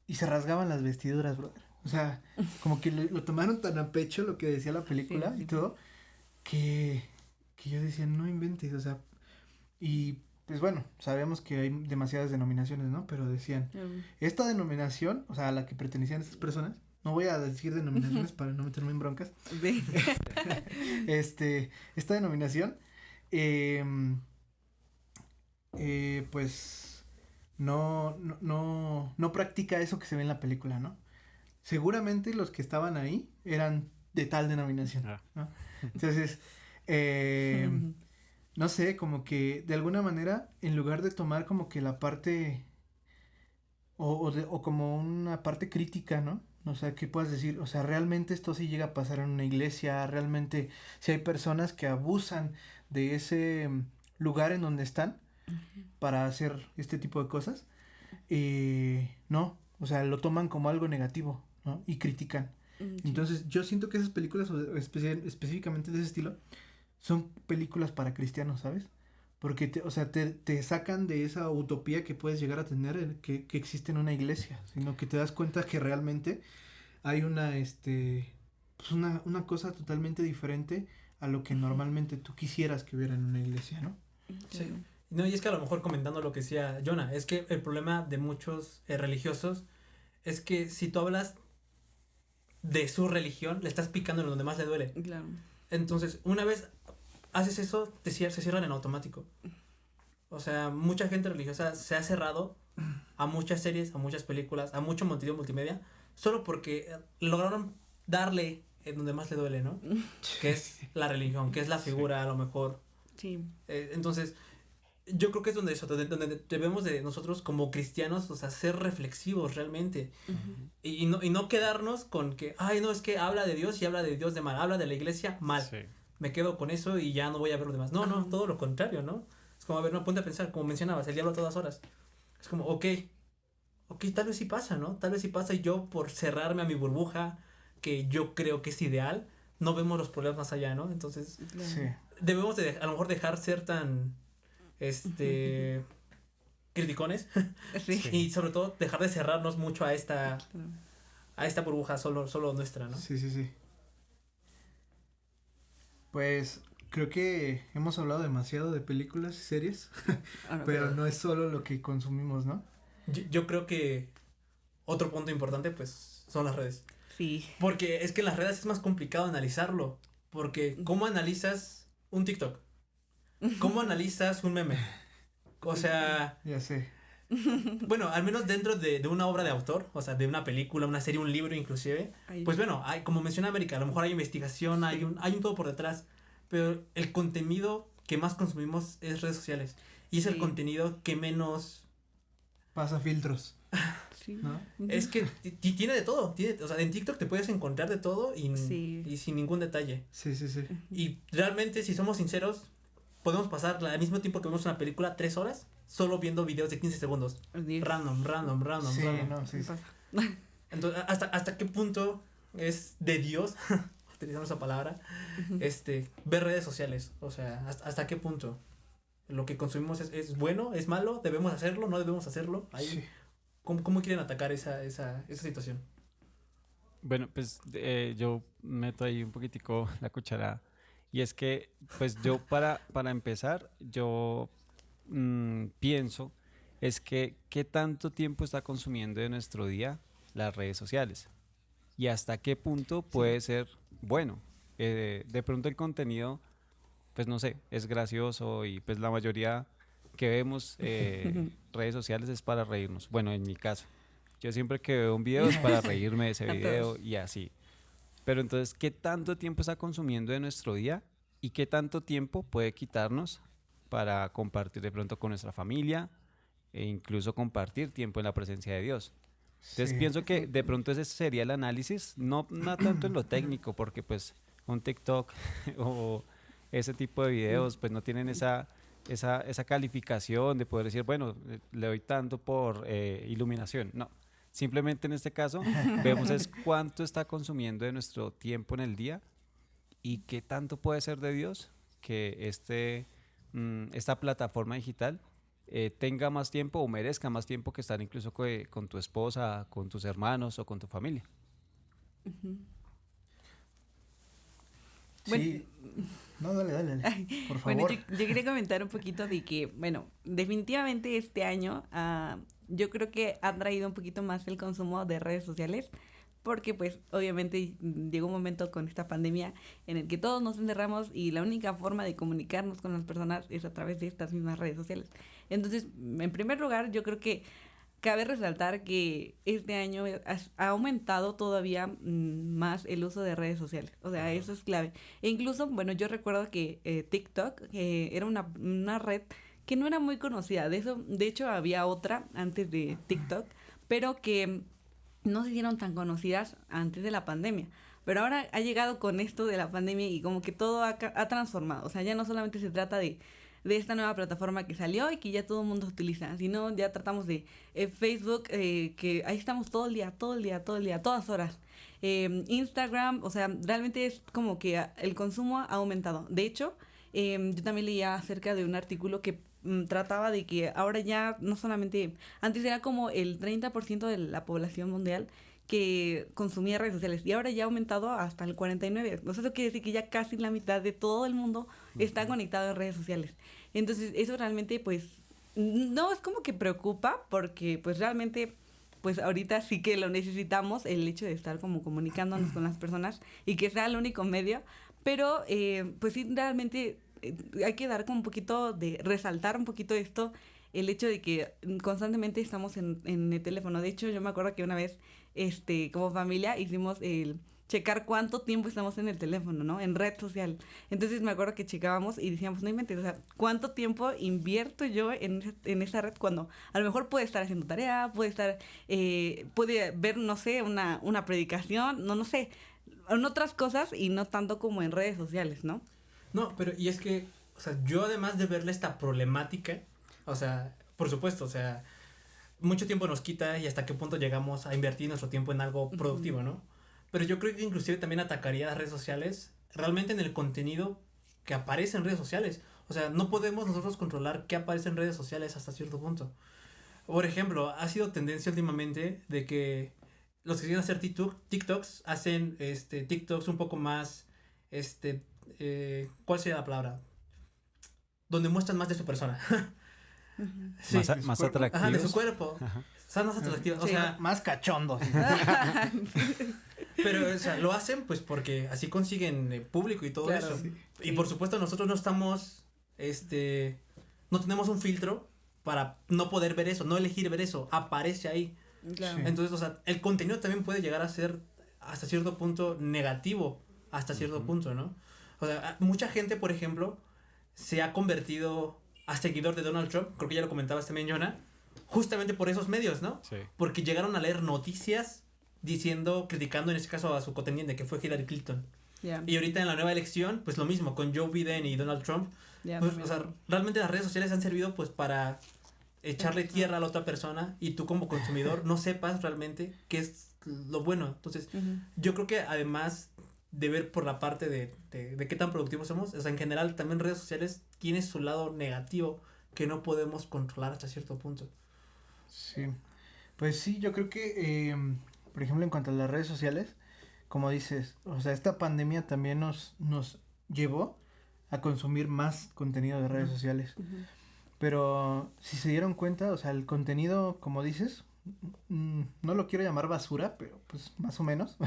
Y se rasgaban las vestiduras, brother. O sea, como que lo tomaron tan a pecho lo que decía la película y todo, que yo decía, no inventes, o sea, y pues bueno, sabemos que hay demasiadas denominaciones, ¿no? Pero decían, esta denominación, o sea, a la que pertenecían estas personas, no voy a decir denominaciones para no meterme en broncas. Sí. Esta denominación, pues no practica eso que se ve en la película, ¿no? Seguramente los que estaban ahí eran de tal denominación, ¿no? Entonces, no sé, como que de alguna manera, en lugar de tomar como que la parte o como una parte crítica, ¿no? O sea, ¿qué puedes decir? O sea, realmente esto sí llega a pasar en una iglesia, realmente si hay personas que abusan de ese lugar en donde están para hacer este tipo de cosas, no, o sea, lo toman como algo negativo, ¿no? Y critican. Entonces, yo siento que esas películas, específicamente de ese estilo, son películas para cristianos, ¿sabes? Porque te sacan de esa utopía que puedes llegar a tener que existe en una iglesia, sino que te das cuenta que realmente hay una cosa totalmente diferente a lo que normalmente tú quisieras que hubiera en una iglesia, ¿no? Sí. No, y es que a lo mejor comentando lo que decía Jonah, es que el problema de muchos religiosos es que si tú hablas de su religión, le estás picando en donde más le duele. Claro. Entonces, una vez haces eso, se cierran en automático. O sea, mucha gente religiosa se ha cerrado a muchas series, a muchas películas, a mucho contenido multimedia, solo porque lograron darle en donde más le duele, ¿no? Que es la religión, que es la figura, a lo mejor. Sí. Entonces, yo creo que es donde debemos de nosotros como cristianos, o sea, ser reflexivos realmente. Y no quedarnos con que, ay, no, es que habla de Dios y habla de Dios de mal, habla de la iglesia mal. Sí. Me quedo con eso y ya no voy a ver lo demás. No, todo lo contrario, ¿no? Es como, a ver, no, ponte a pensar, como mencionabas, el diablo a todas horas. Es como, ok, tal vez sí pasa, ¿no? Tal vez sí pasa y yo por cerrarme a mi burbuja, que yo creo que es ideal, no vemos los problemas más allá, ¿no? Entonces, Claro. Sí. debemos de a lo mejor dejar ser tan, criticones Sí. y sobre todo dejar de cerrarnos mucho a esta burbuja solo nuestra, ¿no? Sí, sí, sí. Pues creo que hemos hablado demasiado de películas y series, Ahora, pero no es solo lo que consumimos, ¿no? Yo creo que otro punto importante, pues, son las redes. Sí. Porque es que en las redes es más complicado analizarlo. Porque, ¿cómo analizas un TikTok? ¿Cómo analizas un meme? O sea, Ya sé. bueno, al menos dentro de una obra de autor, o sea, de una película, una serie, un libro inclusive, Ay, pues bueno, hay, como menciona América, a lo mejor hay investigación, hay un todo por detrás, pero el contenido que más consumimos es redes sociales. Y es el Sí. contenido que menos... Pasa filtros, sí. ¿no? Es que tiene de todo, o sea, en TikTok te puedes encontrar de todo Sí. y sin ningún detalle. Sí, sí, sí. Y realmente, si somos sinceros, podemos pasar al mismo tiempo que vemos una película 3 horas solo viendo videos de 15 segundos. Dios. Random. Sí, random. no, sí, sí. Pasa. Entonces, ¿hasta qué punto es de Dios, utilizando esa palabra, ver redes sociales? O sea, ¿hasta qué punto? Lo que consumimos es bueno, es malo, debemos hacerlo, no debemos hacerlo. Ahí, Sí. ¿cómo quieren atacar esa situación? Bueno, pues yo meto ahí un poquitico la cuchara. Y es que, pues yo para empezar, yo pienso es que qué tanto tiempo está consumiendo de nuestro día las redes sociales y hasta qué punto puede ser bueno. De pronto el contenido, pues no sé, es gracioso y pues la mayoría que vemos redes sociales es para reírnos. Bueno, en mi caso, yo siempre que veo un video es para reírme de ese A video todos. y así. Pero entonces, ¿qué tanto tiempo está consumiendo de nuestro día y qué tanto tiempo puede quitarnos para compartir de pronto con nuestra familia e incluso compartir tiempo en la presencia de Dios? Entonces Sí. pienso que de pronto ese sería el análisis, no tanto en lo técnico, porque pues un TikTok o ese tipo de videos pues no tienen esa calificación de poder decir, bueno, le doy tanto por iluminación. No, simplemente en este caso vemos es cuánto está consumiendo de nuestro tiempo en el día y qué tanto puede ser de Dios que esta plataforma digital tenga más tiempo o merezca más tiempo que estar incluso con tu esposa, con tus hermanos o con tu familia. Sí. No, dale. Por favor. Bueno, yo quería comentar un poquito de que, bueno, definitivamente este año yo creo que ha traído un poquito más el consumo de redes sociales porque pues obviamente llegó un momento con esta pandemia en el que todos nos encerramos y la única forma de comunicarnos con las personas es a través de estas mismas redes sociales. Entonces, en primer lugar, yo creo que cabe resaltar que este año ha aumentado todavía más el uso de redes sociales. O sea, eso es clave. E incluso, bueno, yo recuerdo que TikTok era una red que no era muy conocida. De hecho, había otra antes de TikTok, pero que no se hicieron tan conocidas antes de la pandemia. Pero ahora ha llegado con esto de la pandemia y como que todo ha transformado. O sea, ya no solamente se trata de esta nueva plataforma que salió y que ya todo el mundo utiliza, sino ya tratamos de Facebook, que ahí estamos todo el día, todas horas. Instagram, o sea, realmente es como que el consumo ha aumentado. De hecho, yo también leía acerca de un artículo que trataba de que ahora ya no solamente, antes era como el 30% de la población mundial que consumía redes sociales y ahora ya ha aumentado hasta el 49%. O sea, eso quiere decir que ya casi la mitad de todo el mundo está conectado en redes sociales. Entonces, eso realmente, pues, no es como que preocupa porque, pues, realmente, pues ahorita sí que lo necesitamos, el hecho de estar como comunicándonos con las personas y que sea el único medio, pero pues sí, realmente hay que dar como un poquito de, resaltar un poquito esto, el hecho de que constantemente estamos en el teléfono. De hecho, yo me acuerdo que una vez, como familia, hicimos el checar cuánto tiempo estamos en el teléfono, ¿no? En red social. Entonces me acuerdo que checábamos y decíamos, no inventes, o sea, ¿cuánto tiempo invierto yo en esa red cuando a lo mejor puede estar haciendo tarea, puede estar, puede ver, no sé, una predicación, no sé, en otras cosas y no tanto como en redes sociales, ¿no? No, pero y es que, o sea, yo además de verle esta problemática, o sea, por supuesto, o sea, mucho tiempo nos quita y hasta qué punto llegamos a invertir nuestro tiempo en algo productivo, ¿no? Pero yo creo que inclusive también atacaría las redes sociales realmente en el contenido que aparece en redes sociales. O sea, no podemos nosotros controlar qué aparece en redes sociales hasta cierto punto. Por ejemplo, ha sido tendencia últimamente de que los que quieren hacer TikToks hacen TikToks un poco más, ¿cuál sería la palabra? Donde muestran más de su persona. Sí, más atractivos. Ajá, de su cuerpo. Son más atractivos. O sea, más cachondos. pero, o sea, lo hacen pues porque así consiguen público y todo claro, eso. sí. Y por supuesto nosotros no estamos, no tenemos un filtro para no poder ver eso, no elegir ver eso, aparece ahí. Claro. Sí. Entonces, o sea, el contenido también puede llegar a ser hasta cierto punto negativo, hasta cierto punto, ¿no? O sea, mucha gente, por ejemplo, se ha convertido a seguidor de Donald Trump, creo que ya lo comentabas también, Jonah, justamente por esos medios, ¿no? Sí. Porque llegaron a leer noticias diciendo, criticando en este caso a su contendiente, que fue Hillary Clinton. Yeah. Y ahorita en la nueva elección, pues lo mismo, con Joe Biden y Donald Trump. Yeah, Pues, o sea, realmente las redes sociales han servido pues para echarle tierra a la otra persona y tú como consumidor no sepas realmente qué es lo bueno. Entonces, yo creo que además de ver por la parte de qué tan productivos somos, o sea, en general también redes sociales tiene su lado negativo que no podemos controlar hasta cierto punto. Sí, pues sí, yo creo que, por ejemplo, en cuanto a las redes sociales, como dices, o sea, esta pandemia también nos llevó a consumir más contenido de redes sociales. Pero si se dieron cuenta, o sea, el contenido, como dices, no lo quiero llamar basura, pero pues más o menos.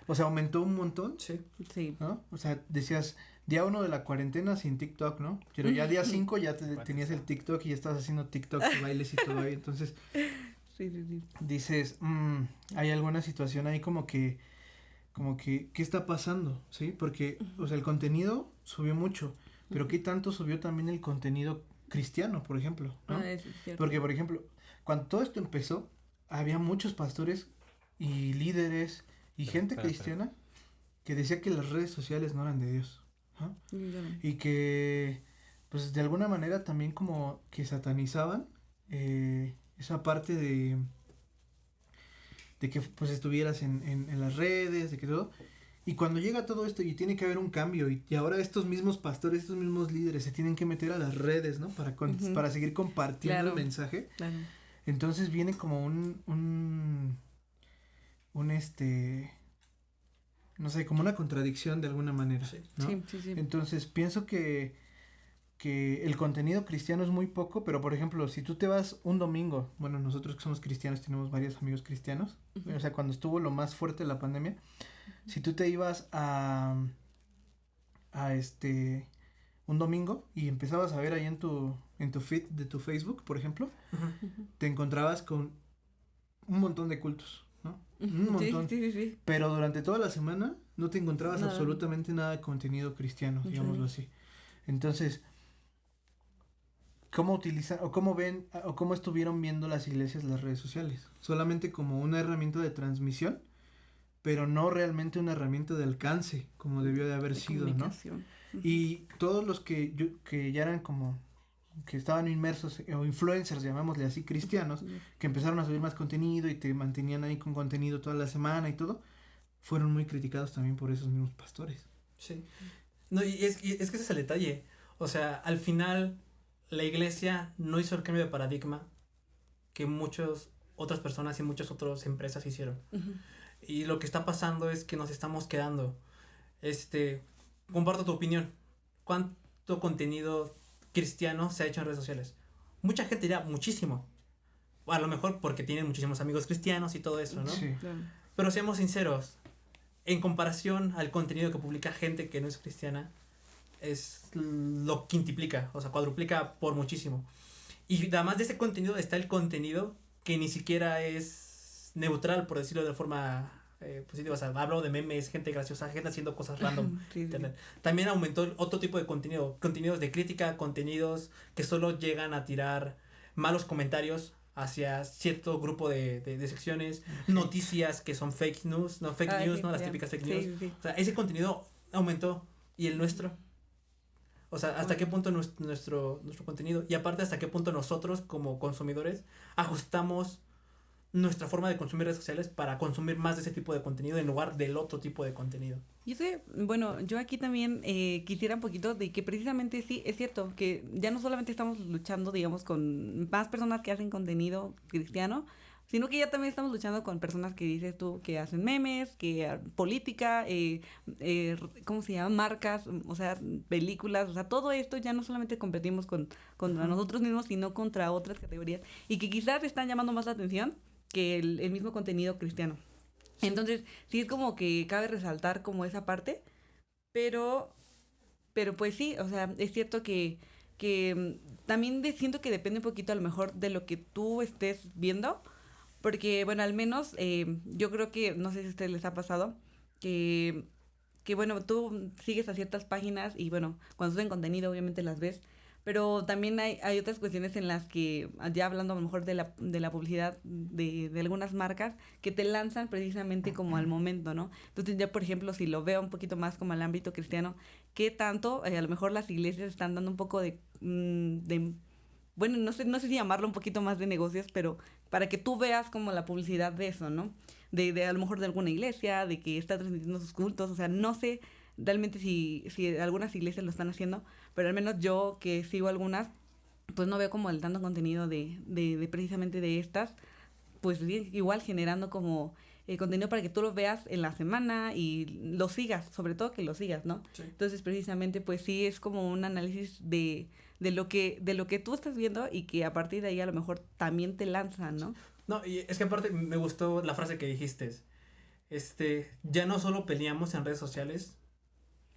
O sea, aumentó un montón, Sí. Sí. ¿no? O sea, decías, día 1 de la cuarentena sin TikTok, ¿no? Pero ya día 5 ya tenías el TikTok y ya estabas haciendo TikTok, bailes y todo ahí. Entonces, Sí. dices, hay alguna situación ahí como que, ¿qué está pasando? ¿Sí? Porque, o sea, el contenido subió mucho, pero ¿qué tanto subió también el contenido cristiano, por ejemplo? ¿no? Eso es cierto. Porque, por ejemplo, cuando todo esto empezó, había muchos pastores y líderes y gente cristiana que decía que las redes sociales no eran de Dios. ¿no? Y que, pues, de alguna manera también como que satanizaban esa parte de que pues estuvieras en las redes, de que todo. Y cuando llega todo esto y tiene que haber un cambio y ahora estos mismos pastores, estos mismos líderes se tienen que meter a las redes, ¿no? Para seguir compartiendo Claro. el mensaje. Claro. Entonces viene como no sé, como una contradicción de alguna manera, Sí. ¿no? Sí. Entonces pienso que el contenido cristiano es muy poco, pero por ejemplo, si tú te vas un domingo, bueno, nosotros que somos cristianos tenemos varios amigos cristianos, o sea, cuando estuvo lo más fuerte la pandemia, si tú te ibas a un domingo y empezabas a ver ahí en tu feed de tu Facebook, por ejemplo, te encontrabas con un montón de cultos, ¿no? Un montón. Sí. Pero durante toda la semana no te encontrabas Nada. absolutamente nada de contenido cristiano, digámoslo así. Entonces, ¿cómo utilizan o cómo ven o cómo estuvieron viendo las iglesias las redes sociales? Solamente como una herramienta de transmisión, pero no realmente una herramienta de alcance como debió de haber sido, ¿no? Y todos los que ya eran como que estaban inmersos o influencers, llamémosle así, cristianos, que empezaron a subir más contenido y te mantenían ahí con contenido toda la semana y todo, fueron muy criticados también por esos mismos pastores. Sí. No, y es que ese es el detalle. O sea, al final la iglesia no hizo el cambio de paradigma que muchas otras personas y muchas otras empresas hicieron. Y lo que está pasando es que nos estamos quedando. Comparto tu opinión. ¿Cuánto contenido cristiano se ha hecho en redes sociales? Mucha gente dirá, muchísimo. a lo mejor porque tienen muchísimos amigos cristianos y todo eso, ¿no? Sí. Claro. Pero seamos sinceros, en comparación al contenido que publica gente que no es cristiana, es lo quintuplica, o sea, cuadruplica por muchísimo. Y además de ese contenido está el contenido que ni siquiera es neutral, por decirlo de forma positiva. O sea, hablo de memes, gente graciosa, gente haciendo cosas random. Sí, sí. Internet. También aumentó otro tipo de contenido, contenidos de crítica, contenidos que solo llegan a tirar malos comentarios hacia cierto grupo de secciones, noticias que son fake news, no fake news, Sí, no las ya. típicas fake Sí, news. sí, sí. O sea, ese contenido aumentó. ¿Y el nuestro? O sea, ¿hasta qué punto nuestro contenido? Y aparte, ¿hasta qué punto nosotros como consumidores ajustamos nuestra forma de consumir redes sociales para consumir más de ese tipo de contenido en lugar del otro tipo de contenido? Yo sé, bueno, yo aquí también quisiera un poquito de que precisamente sí, es cierto, que ya no solamente estamos luchando, digamos, con más personas que hacen contenido cristiano, sino que ya también estamos luchando con personas que dices tú, que hacen memes, que política, ¿cómo se llama? Marcas, o sea, películas, o sea, todo esto ya no solamente competimos contra nosotros mismos, sino contra otras categorías, y que quizás están llamando más la atención que el mismo contenido cristiano. Entonces, sí es como que cabe resaltar como esa parte, pero pues sí, o sea, es cierto que también siento que depende un poquito a lo mejor de lo que tú estés viendo, porque bueno, al menos yo creo que, no sé si a ustedes les ha pasado, que bueno, tú sigues a ciertas páginas y bueno, cuando suben contenido obviamente las ves, pero también hay otras cuestiones en las que, ya hablando a lo mejor de la publicidad de algunas marcas, que te lanzan precisamente como al momento, ¿no? Entonces ya, por ejemplo, si lo veo un poquito más como al ámbito cristiano, ¿qué tanto a lo mejor las iglesias están dando un poco de bueno, no sé si llamarlo un poquito más de negocios, pero para que tú veas como la publicidad de eso, ¿no? De a lo mejor de alguna iglesia, de que está transmitiendo sus cultos, o sea, no sé realmente si algunas iglesias lo están haciendo, pero al menos yo que sigo algunas, pues no veo como el tanto contenido de precisamente de estas, pues igual generando como contenido para que tú lo veas en la semana y lo sigas, sobre todo que lo sigas, ¿no? Sí. Entonces precisamente pues sí es como un análisis de lo que tú estás viendo y que a partir de ahí a lo mejor también te lanzan, ¿no? No, y es que aparte me gustó la frase que dijiste. Ya no solo peleamos en redes sociales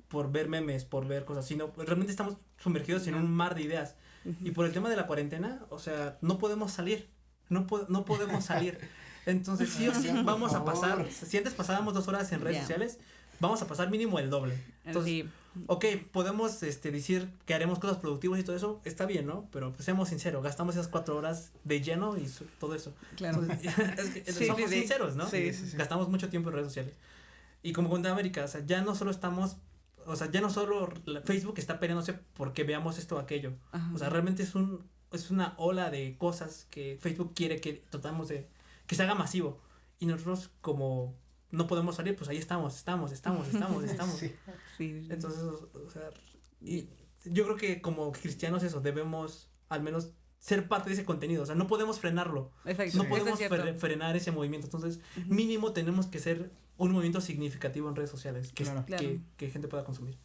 por ver memes, por ver cosas, sino realmente estamos sumergidos en un mar de ideas. Y por el tema de la cuarentena, o sea, no podemos salir. No podemos salir. Entonces, sí o sí, vamos a pasar. Si antes pasábamos 2 horas en redes Ya. sociales, vamos a pasar mínimo el doble. Entonces, Sí, ok, podemos decir que haremos cosas productivas y todo eso, está bien, ¿no? Pero pues, seamos sinceros, gastamos esas 4 horas de lleno y todo eso. claro. Entonces, Sí, somos sí, sí. sinceros, ¿no? Sí, sí, sí. Gastamos mucho tiempo en redes sociales. Y como contaba América, o sea, ya no solo Facebook está peleándose porque veamos esto o aquello. Ajá. O sea, realmente es una ola de cosas que Facebook quiere que tratamos de que se haga masivo. Y nosotros como no podemos salir, pues ahí estamos. Sí. Sí. Entonces, o sea, y yo creo que como cristianos eso, debemos al menos ser parte de ese contenido. O sea, no podemos frenarlo. Exacto. No eso podemos es cierto. frenar ese movimiento. Entonces, Ujú. mínimo tenemos que ser un movimiento significativo en redes sociales que, Claro. Claro. que gente pueda consumir.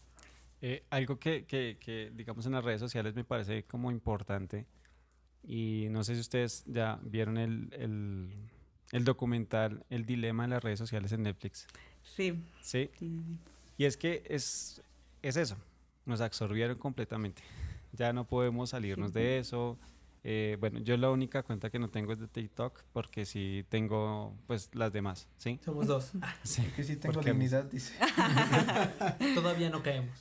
Algo que, digamos, en las redes sociales me parece como importante, y no sé si ustedes ya vieron el documental El dilema de las redes sociales en Netflix, Sí. ¿sí? Sí. Y es que es eso, nos absorbieron completamente, ya no podemos salirnos Sí. de eso. Bueno, yo la única cuenta que no tengo es de TikTok, porque sí tengo pues las demás, ¿sí? Somos 2. Sí, Que sí tengo porque- dignidad, dice. Todavía no caemos.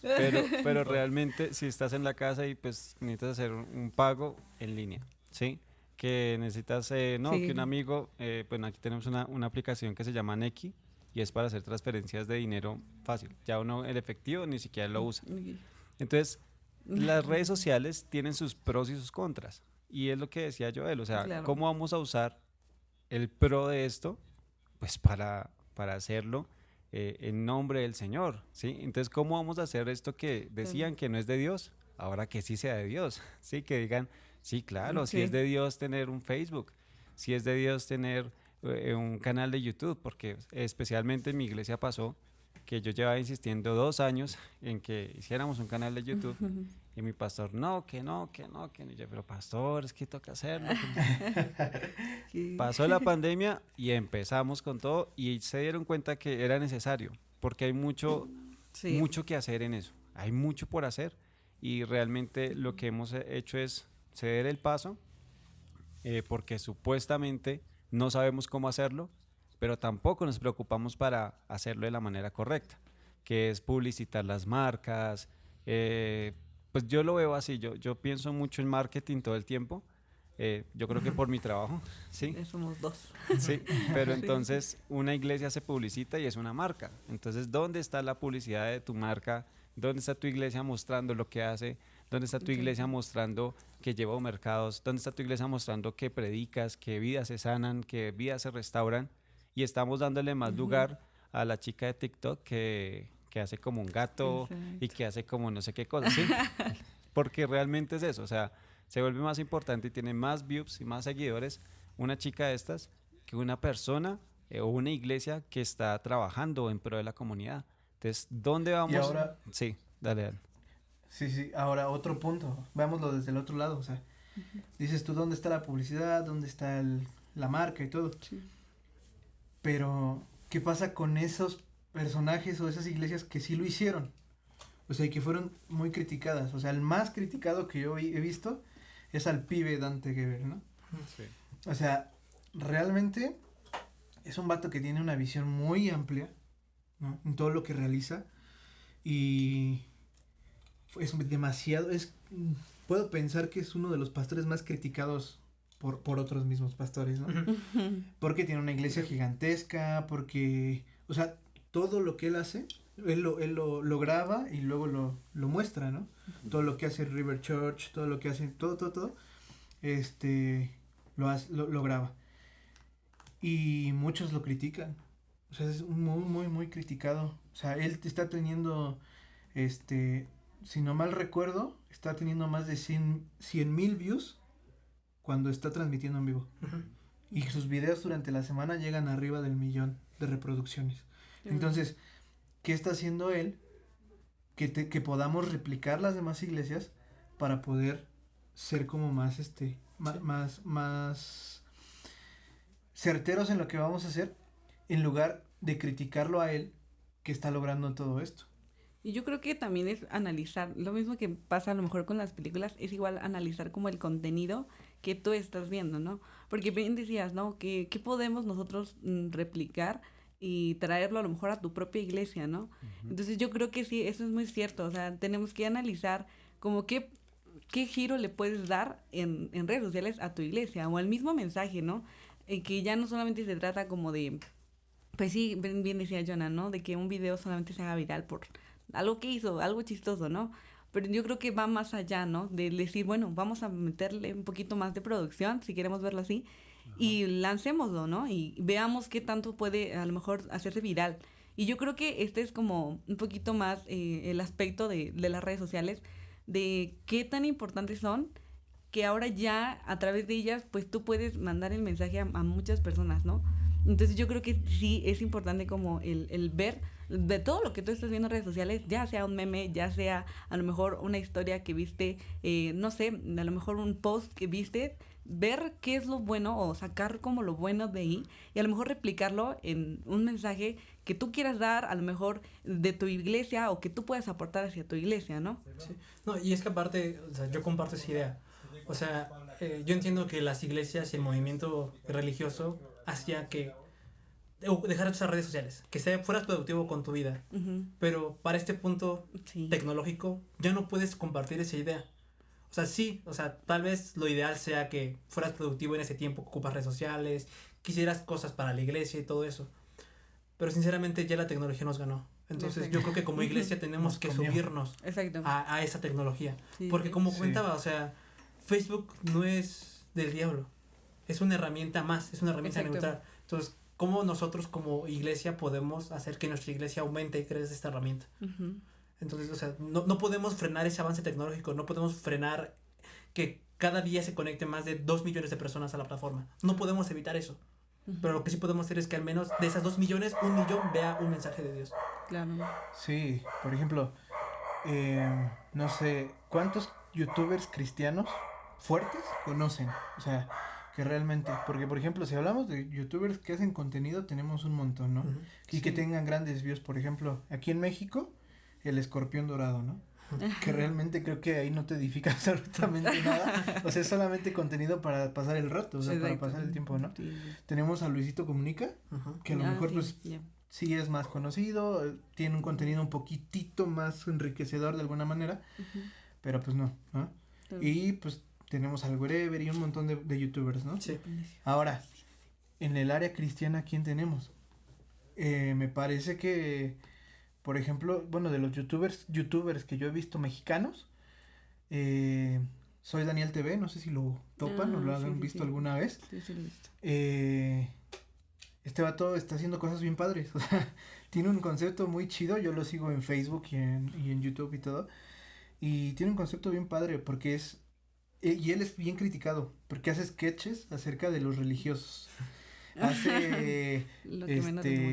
pero realmente si estás en la casa y pues necesitas hacer un pago en línea, ¿sí? Que necesitas, no, Sí. que un amigo, bueno, aquí tenemos una aplicación que se llama Nequi y es para hacer transferencias de dinero fácil. Ya uno el efectivo ni siquiera lo usa. Entonces, las redes sociales tienen sus pros y sus contras. Y es lo que decía Joel, o sea, Claro. ¿cómo vamos a usar el pro de esto? Pues para hacerlo en nombre del Señor, ¿sí? Entonces, ¿cómo vamos a hacer esto que decían que no es de Dios? Ahora que sí sea de Dios, ¿sí? Que digan, sí, claro, si Sí. es de Dios tener un Facebook, si es de Dios tener un canal de YouTube, porque especialmente en mi iglesia pasó que yo llevaba insistiendo 2 años en que hiciéramos un canal de YouTube Y mi pastor, no, que no, que no, que no. Y yo, pero pastor, es que toca hacerlo. Sí. Pasó la pandemia y empezamos con todo y se dieron cuenta que era necesario, porque hay mucho Sí. mucho que hacer en eso. Hay mucho por hacer y realmente lo que hemos hecho es ceder el paso porque supuestamente no sabemos cómo hacerlo, pero tampoco nos preocupamos para hacerlo de la manera correcta, que es publicitar las marcas. Pues yo lo veo así, yo pienso mucho en marketing todo el tiempo. Yo creo que por mi trabajo, ¿sí? Somos dos. Sí, pero Sí. entonces una iglesia se publicita y es una marca. Entonces, ¿dónde está la publicidad de tu marca? ¿Dónde está tu iglesia mostrando lo que hace? ¿Dónde está tu iglesia mostrando que lleva mercados? ¿Dónde está tu iglesia mostrando que predicas, que vidas se sanan, que vidas se restauran? Y estamos dándole más lugar a la chica de TikTok que hace como un gato y que hace como no sé qué cosa, ¿sí? Porque realmente es eso, o sea, se vuelve más importante y tiene más views y más seguidores una chica de estas que una persona o una iglesia que está trabajando en pro de la comunidad. Entonces, ¿dónde vamos? Y ahora, Sí, dale. sí, ahora otro punto, veámoslo desde el otro lado, o sea, dices tú, ¿dónde está la publicidad? ¿Dónde está la marca y todo? Sí. Pero, ¿qué pasa con esos personajes o esas iglesias que sí lo hicieron? O sea, y que fueron muy criticadas. O sea, el más criticado que yo he visto es al pibe Dante Gebel, ¿no? Sí. O sea, realmente es un vato que tiene una visión muy amplia, ¿no? En todo lo que realiza. Y es demasiado, puedo pensar que es uno de los pastores más criticados por otros mismos pastores, ¿no? Porque tiene una iglesia gigantesca, porque, o sea, todo lo que él hace, él lo graba y luego lo muestra, ¿no? Todo lo que hace River Church, todo lo que hace, todo, lo graba. Y muchos lo critican. O sea, es muy criticado. O sea, él está teniendo, si no mal recuerdo, está teniendo más de 100,000 views cuando está transmitiendo en vivo. Y sus videos durante la semana llegan arriba del 1,000,000 de reproducciones. Entonces, ¿qué está haciendo él? Que podamos replicar las demás iglesias para poder ser como más, más certeros en lo que vamos a hacer, en lugar de criticarlo a él, que está logrando todo esto. Y yo creo que también es analizar, lo mismo que pasa a lo mejor con las películas, es igual analizar como el contenido que tú estás viendo, ¿no? Porque bien decías, ¿no? ¿Qué podemos nosotros replicar y traerlo a lo mejor a tu propia iglesia, ¿no? Entonces yo creo que sí, eso es muy cierto, o sea, tenemos que analizar como qué giro le puedes dar en redes sociales a tu iglesia o al mismo mensaje, ¿no? Que ya no solamente se trata como de, pues sí, bien decía Jonah, ¿no? De que un video solamente se haga viral por algo que hizo, algo chistoso, ¿no? Pero yo creo que va más allá, ¿no? De decir, bueno, vamos a meterle un poquito más de producción, si queremos verlo así, y lancémoslo, ¿no? Y veamos qué tanto puede a lo mejor hacerse viral. Y yo creo que este es como un poquito más el aspecto de las redes sociales, de qué tan importantes son, que ahora ya a través de ellas, pues tú puedes mandar el mensaje a muchas personas, ¿no? Entonces yo creo que sí es importante como el ver de todo lo que tú estás viendo en redes sociales, ya sea un meme, ya sea a lo mejor una historia que viste, no sé, a lo mejor un post que viste, ver qué es lo bueno o sacar como lo bueno de ahí y a lo mejor replicarlo en un mensaje que tú quieras dar, a lo mejor de tu iglesia o que tú puedas aportar hacia tu iglesia, ¿no? Sí. No, y es que aparte, o sea, yo comparto esa idea. O sea, yo entiendo que las iglesias y el movimiento religioso hacía que dejar de usar redes sociales, que fueras productivo con tu vida. Pero para este punto tecnológico ya no puedes compartir esa idea. O sea, sí, o sea, tal vez lo ideal sea que fueras productivo en ese tiempo que ocupas redes sociales, quisieras cosas para la iglesia y todo eso. Pero sinceramente ya la tecnología nos ganó. Entonces yo creo que como iglesia tenemos que subirnos a esa tecnología. Sí, porque como comentaba, o sea, Facebook no es del diablo. Es una herramienta más, es una herramienta neutral. Entonces, ¿cómo nosotros como iglesia podemos hacer que nuestra iglesia aumente gracias a esta herramienta? Entonces, o sea, no podemos frenar ese avance tecnológico, no podemos frenar que cada día se conecten más de 2 millones de personas a la plataforma. No podemos evitar eso. Pero lo que sí podemos hacer es que al menos de esas 2 millones, 1 millón vea un mensaje de Dios. Claro. Sí, por ejemplo, no sé, ¿cuántos youtubers cristianos fuertes conocen? O sea, que realmente, porque por ejemplo, si hablamos de youtubers que hacen contenido, tenemos un montón, ¿no? Ujú. Y que tengan grandes views, por ejemplo, aquí en México, el Escorpión Dorado, ¿no? Que realmente creo que ahí no te edifica absolutamente nada. O sea, es solamente contenido para pasar el rato, o sea, para Exacto. pasar el tiempo, ¿no? Sí. Tenemos a Luisito Comunica, Ujú. que a lo Ah, mejor sí, pues ya. sí es más conocido, tiene un contenido un poquitito más enriquecedor de alguna manera, Ujú. pero pues no, ¿no? Claro. Y pues tenemos al Wherever y un montón de youtubers, ¿no? Sí. Ahora, en el área cristiana, ¿quién tenemos? Me parece que, por ejemplo, bueno, de los youtubers que yo he visto mexicanos, eh, soy Daniel TV, no sé si lo topan o lo Ah, han sí, visto sí. alguna vez. Sí, sí lo he visto. Este vato está haciendo cosas bien padres, o sea, tiene un concepto muy chido, yo lo sigo en Facebook y en YouTube y todo, y tiene un concepto bien padre porque y él es bien criticado, porque hace sketches acerca de los religiosos, hace, Lo que menos les este,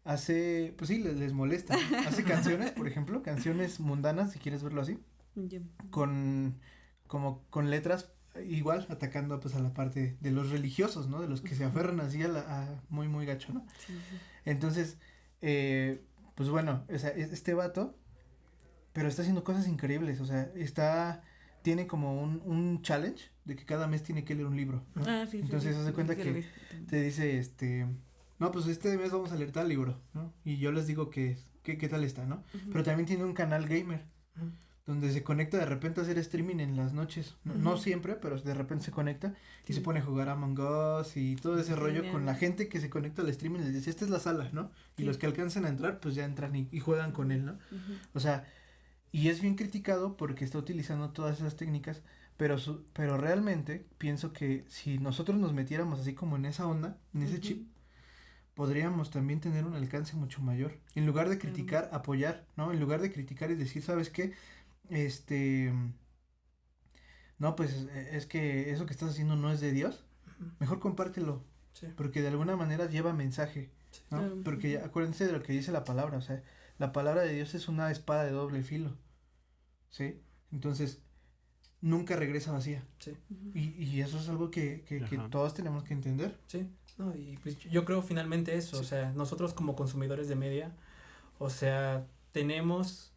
molesta. pues sí, les molesta, hace canciones, por ejemplo, canciones mundanas, si quieres verlo así, Ya. como con letras igual atacando pues a la parte de los religiosos, ¿no? De los que se aferran así muy muy gacho, ¿no? Sí, sí. Entonces, pues bueno, o sea, este vato, pero está haciendo cosas increíbles, o sea, tiene como un challenge de que cada mes tiene que leer un libro, ¿no? Ah, sí, sí, Entonces, sí, haz de sí, cuenta sí lo he que visto también. te dice, no, pues este mes vamos a leer tal libro, ¿no? Y yo les digo qué tal está, ¿no? Ujú. Pero también tiene un canal gamer, Ujú. donde se conecta de repente a hacer streaming en las noches. No Ujú. siempre, pero de repente se conecta y Sí. se pone a jugar a Among Us y todo ese rollo Genial. con la gente que se conecta al streaming. Les dice, esta es la sala, ¿no? Y Sí. los que alcanzan a entrar, pues ya entran y juegan con él, ¿no? Ujú. O sea, y es bien criticado porque está utilizando todas esas técnicas, pero realmente pienso que si nosotros nos metiéramos así como en esa onda, en ese Ujú. chip, podríamos también tener un alcance mucho mayor. En lugar de criticar, apoyar, ¿no? En lugar de criticar y decir, ¿sabes qué? Este, no, pues es que eso que estás haciendo no es de Dios, Ujú. mejor compártelo, Sí. porque de alguna manera lleva mensaje, ¿no? Claro. Porque Ujú. acuérdense de lo que dice la palabra, o sea, la palabra de Dios es una espada de doble filo, ¿sí? Entonces, nunca regresa vacía, Sí. Ujú. y eso es algo que Ajá. todos tenemos que entender. Sí, no, y pues yo creo finalmente eso, o sea, nosotros como consumidores de media, o sea, tenemos,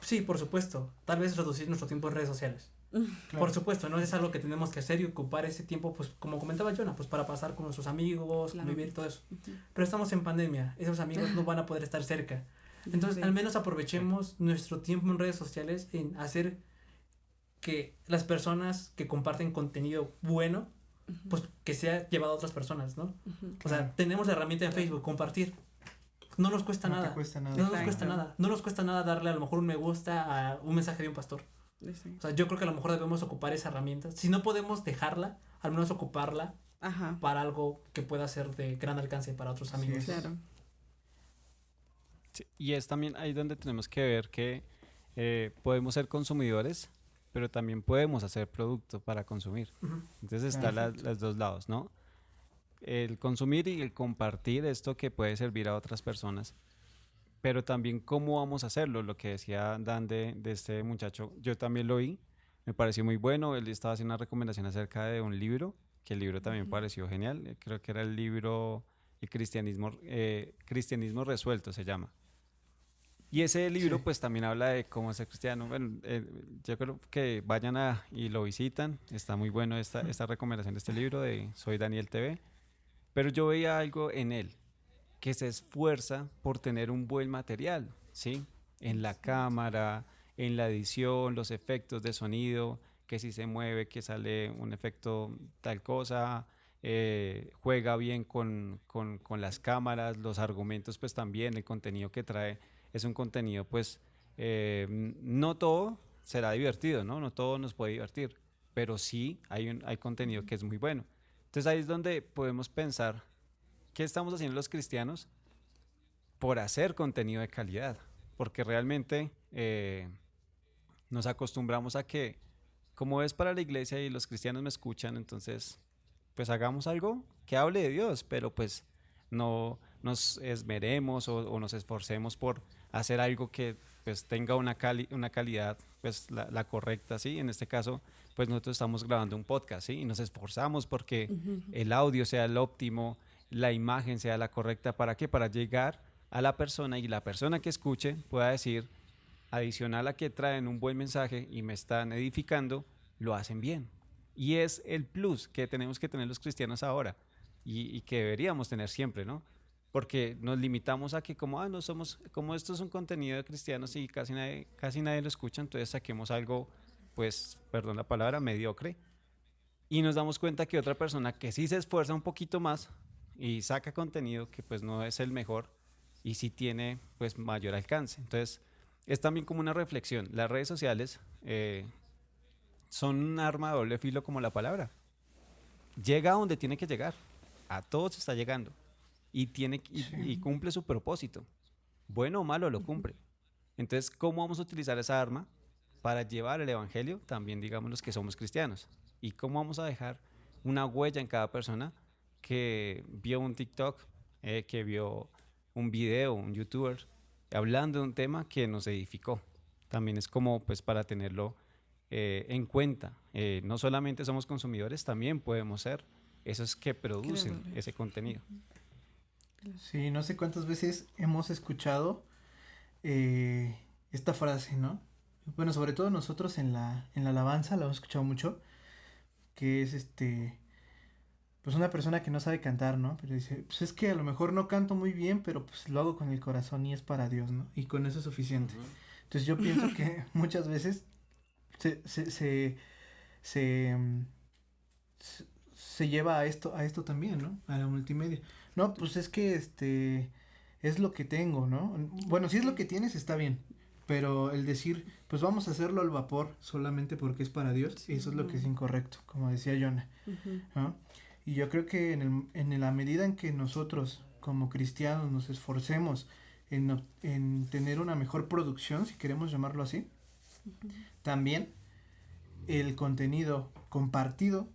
sí, por supuesto, tal vez reducir nuestro tiempo en redes sociales. Claro. Por supuesto, no es algo que tenemos que hacer y ocupar ese tiempo, pues como comentaba Jonah, pues para pasar con nuestros amigos, Claro. convivir y todo eso. Ujú. Pero estamos en pandemia, esos amigos no van a poder estar cerca. Entonces, Sí. al menos aprovechemos nuestro tiempo en redes sociales en hacer que las personas que comparten contenido bueno, Ujú. pues que sea llevado a otras personas, ¿no? Ujú. O sea, tenemos la herramienta en Facebook, compartir. No nos cuesta No nada. te cuesta nada. No nos Exacto. cuesta nada. No nos cuesta nada darle a lo mejor un me gusta a un mensaje de un pastor. Sí. O sea, yo creo que a lo mejor debemos ocupar esa herramienta. Si no podemos dejarla, al menos ocuparla Ajá. para algo que pueda ser de gran alcance para otros Así amigos. es. Claro. Sí, y es también ahí donde tenemos que ver que podemos ser consumidores, pero también podemos hacer producto para consumir. Ujú. Entonces están Perfecto. los dos lados, ¿no? El consumir y el compartir esto que puede servir a otras personas, pero también cómo vamos a hacerlo, lo que decía Dan de este muchacho, yo también lo vi, me pareció muy bueno, él estaba haciendo una recomendación acerca de un libro, que el libro también Ujú. pareció genial, creo que era el libro El Cristianismo Resuelto se llama. Y ese libro Sí. pues también habla de cómo ser cristiano. Bueno, yo creo que vayan y lo visitan. Está muy bueno esta recomendación de este libro de Soy Daniel TV. Pero yo veía algo en él que se esfuerza por tener un buen material, ¿sí? En la cámara, en la edición, los efectos de sonido, que si se mueve, que sale un efecto tal cosa, juega bien con las cámaras, los argumentos pues también, el contenido que trae es un contenido pues no todo será divertido, ¿no? No todo nos puede divertir, pero sí hay contenido que es muy bueno. Entonces ahí es donde podemos pensar qué estamos haciendo los cristianos por hacer contenido de calidad, porque realmente nos acostumbramos a que, como es para la iglesia y los cristianos me escuchan, entonces pues hagamos algo que hable de Dios, pero pues no nos esmeremos o nos esforcemos por hacer algo que pues tenga una calidad pues la correcta, ¿sí? En este caso, pues nosotros estamos grabando un podcast, ¿sí? Y nos esforzamos porque el audio sea el óptimo, la imagen sea la correcta. ¿Para qué? Para llegar a la persona y la persona que escuche pueda decir, adicional a que traen un buen mensaje y me están edificando, lo hacen bien. Y es el plus que tenemos que tener los cristianos ahora y que deberíamos tener siempre, ¿no? Porque nos limitamos a que no somos, como esto es un contenido de cristianos y casi nadie lo escucha, entonces saquemos algo, pues, perdón la palabra, mediocre. Y nos damos cuenta que otra persona que sí se esfuerza un poquito más y saca contenido que pues no es el mejor y sí tiene pues mayor alcance. Entonces, es también como una reflexión. Las redes sociales son un arma de doble filo como la palabra. Llega a donde tiene que llegar. A todos está llegando. Y cumple su propósito. Bueno o malo lo cumple. Entonces, ¿cómo vamos a utilizar esa arma para llevar el evangelio? También digamos los que somos cristianos. ¿Y cómo vamos a dejar una huella en cada persona que vio un TikTok, que vio un video, un youtuber, hablando de un tema que nos edificó? También es como pues para tenerlo en cuenta. No solamente somos consumidores, también podemos ser esos que producen ese contenido. Sí, no sé cuántas veces hemos escuchado esta frase, ¿no? Bueno, sobre todo nosotros en la alabanza la hemos escuchado mucho, que es pues una persona que no sabe cantar, ¿no? Pero dice, pues es que a lo mejor no canto muy bien, pero pues lo hago con el corazón y es para Dios, ¿no? Y con eso es suficiente. Entonces yo pienso que muchas veces se lleva a esto también, ¿no? A la multimedia. No, pues es que es lo que tengo, ¿no? Bueno, si es lo que tienes está bien, pero el decir, pues vamos a hacerlo al vapor solamente porque es para Dios, eso es lo que es incorrecto, como decía Jonah, ¿no? Y yo creo que en la medida en que nosotros como cristianos nos esforcemos en tener una mejor producción, si queremos llamarlo así, también el contenido compartido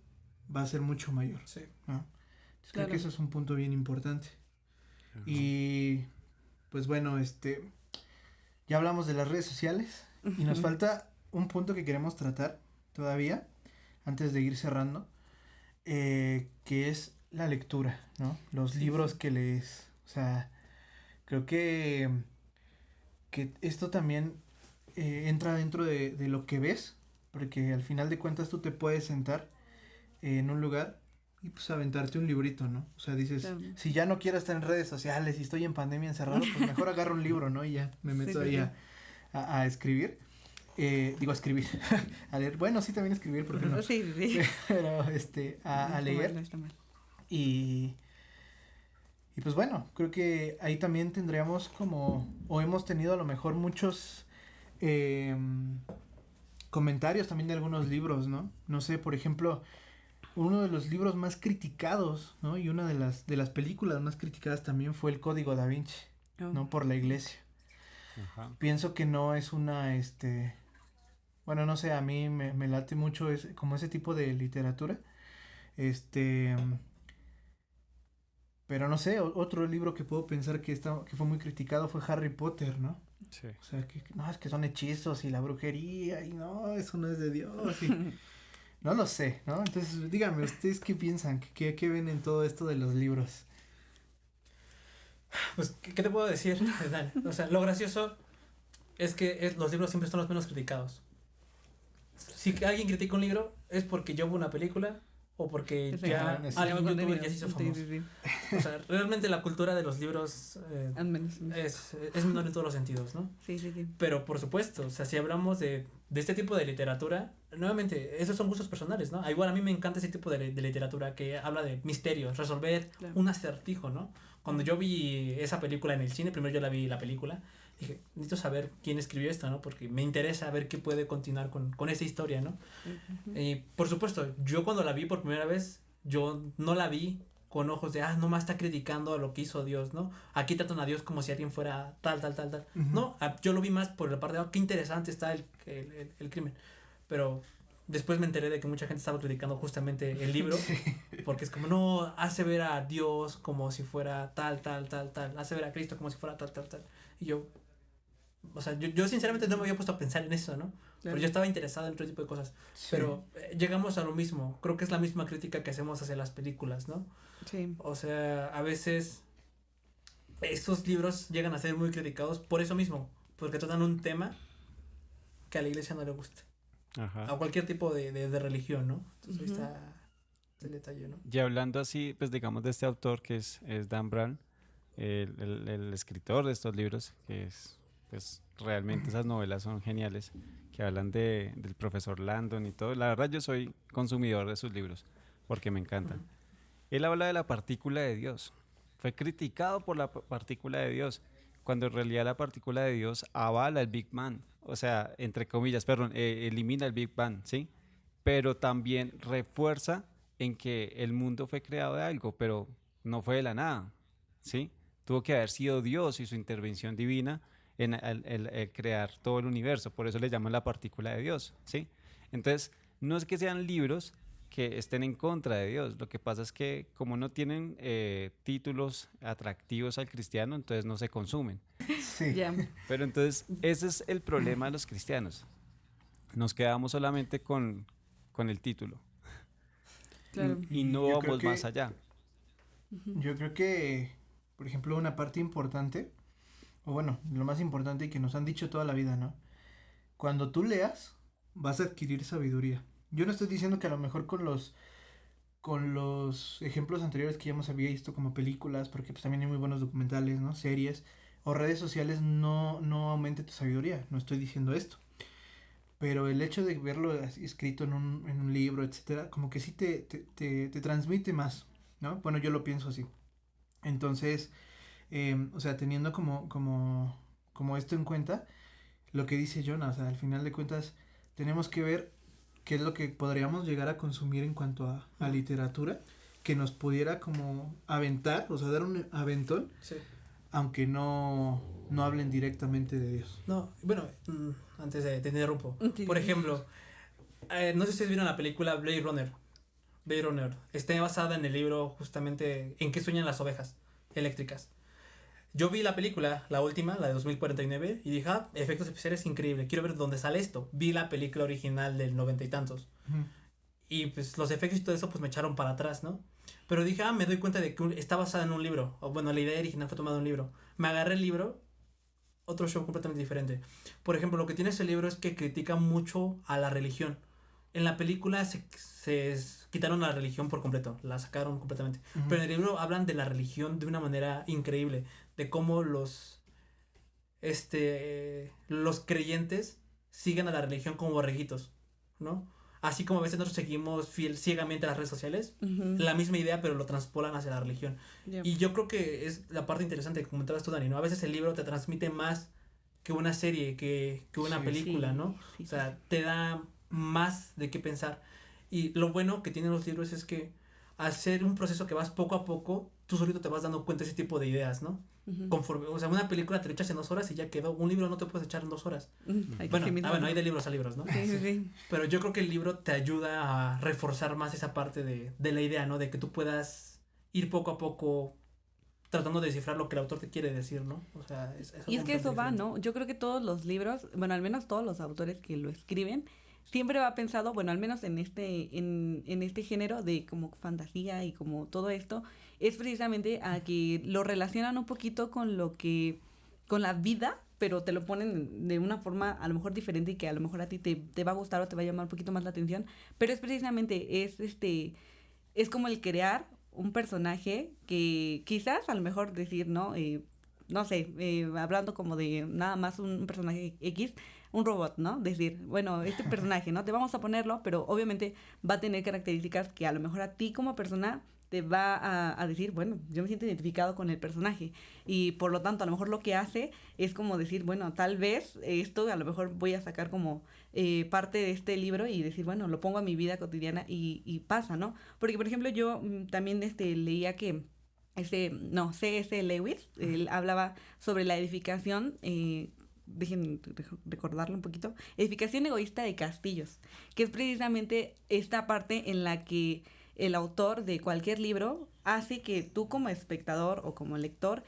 va a ser mucho mayor, Sí. ¿no? Entonces creo que eso es un punto bien importante. Y pues bueno, ya hablamos de las redes sociales y nos falta un punto que queremos tratar todavía antes de ir cerrando, que es la lectura, ¿no? Los libros que lees. O sea, creo que esto también entra dentro de lo que ves, porque al final de cuentas tú te puedes sentar en un lugar y pues aventarte un librito, ¿no? O sea, dices, si ya no quiero estar en redes sociales y estoy en pandemia encerrado, pues mejor agarro un libro, ¿no? Y ya me meto ahí a escribir. Digo, a escribir, a leer. Bueno, sí, también escribir, porque no. Sí. Pero, a leer. No está mal. Y pues bueno, creo que ahí también tendríamos o hemos tenido a lo mejor muchos comentarios también de algunos libros, ¿no? No sé, por ejemplo, uno de los libros más criticados, ¿no? Y una de las películas más criticadas también fue El Código Da Vinci, ¿no? Por la iglesia. Ajá. Pienso que no es bueno, no sé, a mí me late mucho como ese tipo de literatura. Pero no sé, otro libro que puedo pensar que fue muy criticado fue Harry Potter, ¿no? Sí. O sea, que no, es que son hechizos y la brujería y no, eso no es de Dios y no lo sé, ¿no? Entonces, díganme, ¿ustedes qué piensan? ¿Qué ven en todo esto de los libros? Pues, ¿qué te puedo decir? O sea, lo gracioso es que los libros siempre son los menos criticados. Si alguien critica un libro es porque ya hubo una película o porque ya alguien youtuber ya se hizo famoso. O sea, realmente la cultura de los libros es menor en todos los sentidos, ¿no? Sí. Pero por supuesto, o sea, si hablamos de este tipo de literatura, nuevamente, esos son gustos personales, ¿no? Igual a mí me encanta ese tipo de literatura que habla de misterios, resolver un acertijo, ¿no? Cuando yo vi esa película en el cine, primero yo la película, dije, necesito saber quién escribió esto, ¿no? Porque me interesa ver qué puede continuar con esa historia, ¿no? Por supuesto, yo cuando la vi por primera vez, yo no la vi con ojos de, nomás está criticando a lo que hizo Dios, ¿no? Aquí tratan a Dios como si alguien fuera tal. No, yo lo vi más por la parte de, qué interesante está el crimen. Pero después me enteré de que mucha gente estaba criticando justamente el libro, porque es como, no, hace ver a Dios como si fuera tal, hace ver a Cristo como si fuera tal. Y yo, O sea, yo sinceramente no me había puesto a pensar en eso, ¿no? Pero yo estaba interesado en otro tipo de cosas. Sí. Pero llegamos a lo mismo. Creo que es la misma crítica que hacemos hacia las películas, ¿no? Sí. O sea, a veces estos libros llegan a ser muy criticados por eso mismo. Porque tratan un tema que a la iglesia no le gusta. Ajá. A cualquier tipo de religión, ¿no? Entonces ahí está el detalle, ¿no? Y hablando así, pues digamos de este autor que es Dan Brown, el escritor de estos libros, que es, pues realmente esas novelas son geniales, que hablan del profesor Landon y todo. La verdad yo soy consumidor de sus libros, porque me encantan. Él habla de la partícula de Dios. Fue criticado por la partícula de Dios, cuando en realidad la partícula de Dios avala el Big Bang. O sea, entre comillas, perdón, elimina el Big Bang, ¿sí? Pero también refuerza en que el mundo fue creado de algo, pero no fue de la nada, ¿sí? Tuvo que haber sido Dios y su intervención divina en el crear todo el universo. Por eso le llaman la partícula de Dios, ¿sí? Entonces, no es que sean libros que estén en contra de Dios. Lo que pasa es que como no tienen títulos atractivos al cristiano, entonces no se consumen. Sí. Ya. Pero entonces ese es el problema de los cristianos. Nos quedamos solamente con el título Claro. y no Yo creo vamos que- más allá. Yo creo que, por ejemplo, una parte importante, o bueno, lo más importante y que nos han dicho toda la vida, ¿no? Cuando tú leas, vas a adquirir sabiduría. Yo no estoy diciendo que a lo mejor con los ejemplos anteriores que ya hemos había visto como películas, porque pues también hay muy buenos documentales, ¿no? Series o redes sociales no aumente tu sabiduría, no estoy diciendo esto. Pero el hecho de verlo así escrito en un libro, etcétera, como que sí te transmite más, ¿no? Bueno, yo lo pienso así. Entonces, o sea, teniendo como esto en cuenta, lo que dice Jonah, o sea, al final de cuentas, tenemos que ver qué es lo que podríamos llegar a consumir en cuanto a literatura, que nos pudiera como aventar, o sea, dar un aventón, Sí. aunque no hablen directamente de Dios. No, bueno, antes de te interrumpo. Sí. Por ejemplo, no sé si ustedes vieron la película Blade Runner. Blade Runner. Está basada en el libro justamente En qué sueñan las ovejas eléctricas. Yo vi la película, la última, la de 2049, y dije, efectos especiales increíble, quiero ver dónde sale esto. Vi la película original del 90 y tantos. Ujú. Y pues los efectos y todo eso pues me echaron para atrás, ¿no? Pero dije, me doy cuenta de que está basada en un libro. O bueno, la idea original fue tomada de un libro. Me agarré el libro, otro show completamente diferente. Por ejemplo, lo que tiene ese libro es que critica mucho a la religión. En la película se quitaron la religión por completo, la sacaron completamente. Ujú. Pero en el libro hablan de la religión de una manera increíble, de cómo los creyentes siguen a la religión como borreguitos, ¿no? Así como a veces nosotros seguimos ciegamente a las redes sociales, Ujú. la misma idea, pero lo transpolan hacia la religión. Ya. Y yo creo que es la parte interesante que comentabas tú, Dani, ¿no? A veces el libro te transmite más que una serie, que una Sí. película, Sí, ¿no? sí, O sea, te da más de qué pensar. Y lo bueno que tienen los libros es que al ser un proceso que vas poco a poco, tú solito te vas dando cuenta de ese tipo de ideas, ¿no? Ujú. Conforme, o sea, una película te lo echas en 2 horas y ya quedó. Un libro no te puedes echar en 2 horas. Hay que Bueno, escribirlo, bueno, ¿no? hay de libros a libros, ¿no? Sí, sí, sí. Pero yo creo que el libro te ayuda a reforzar más esa parte de la idea, ¿no? De que tú puedas ir poco a poco tratando de descifrar lo que el autor te quiere decir, ¿no? O sea, Y es que eso va, diferente. ¿no? Yo creo que todos los libros, bueno, al menos todos los autores que lo escriben, siempre va pensado, bueno, al menos en este género de como fantasía y como todo esto, es precisamente a que lo relacionan un poquito con con la vida, pero te lo ponen de una forma a lo mejor diferente y que a lo mejor a ti te va a gustar o te va a llamar un poquito más la atención, pero es precisamente, es como el crear un personaje que quizás a lo mejor decir, ¿no? No sé, hablando como de nada más un personaje X, un robot, ¿no? Decir, bueno, este personaje, ¿no? Te vamos a ponerlo, pero obviamente va a tener características que a lo mejor a ti como persona te va a decir, bueno, yo me siento identificado con el personaje y por lo tanto a lo mejor lo que hace es como decir, bueno, tal vez esto a lo mejor voy a sacar como parte de este libro y decir, bueno, lo pongo a mi vida cotidiana y pasa, ¿no? Porque, por ejemplo, yo también leía que C.S. Lewis, él hablaba sobre la edificación, dejen recordarlo un poquito, edificación egoísta de castillos, que es precisamente esta parte en la que el autor de cualquier libro hace que tú como espectador o como lector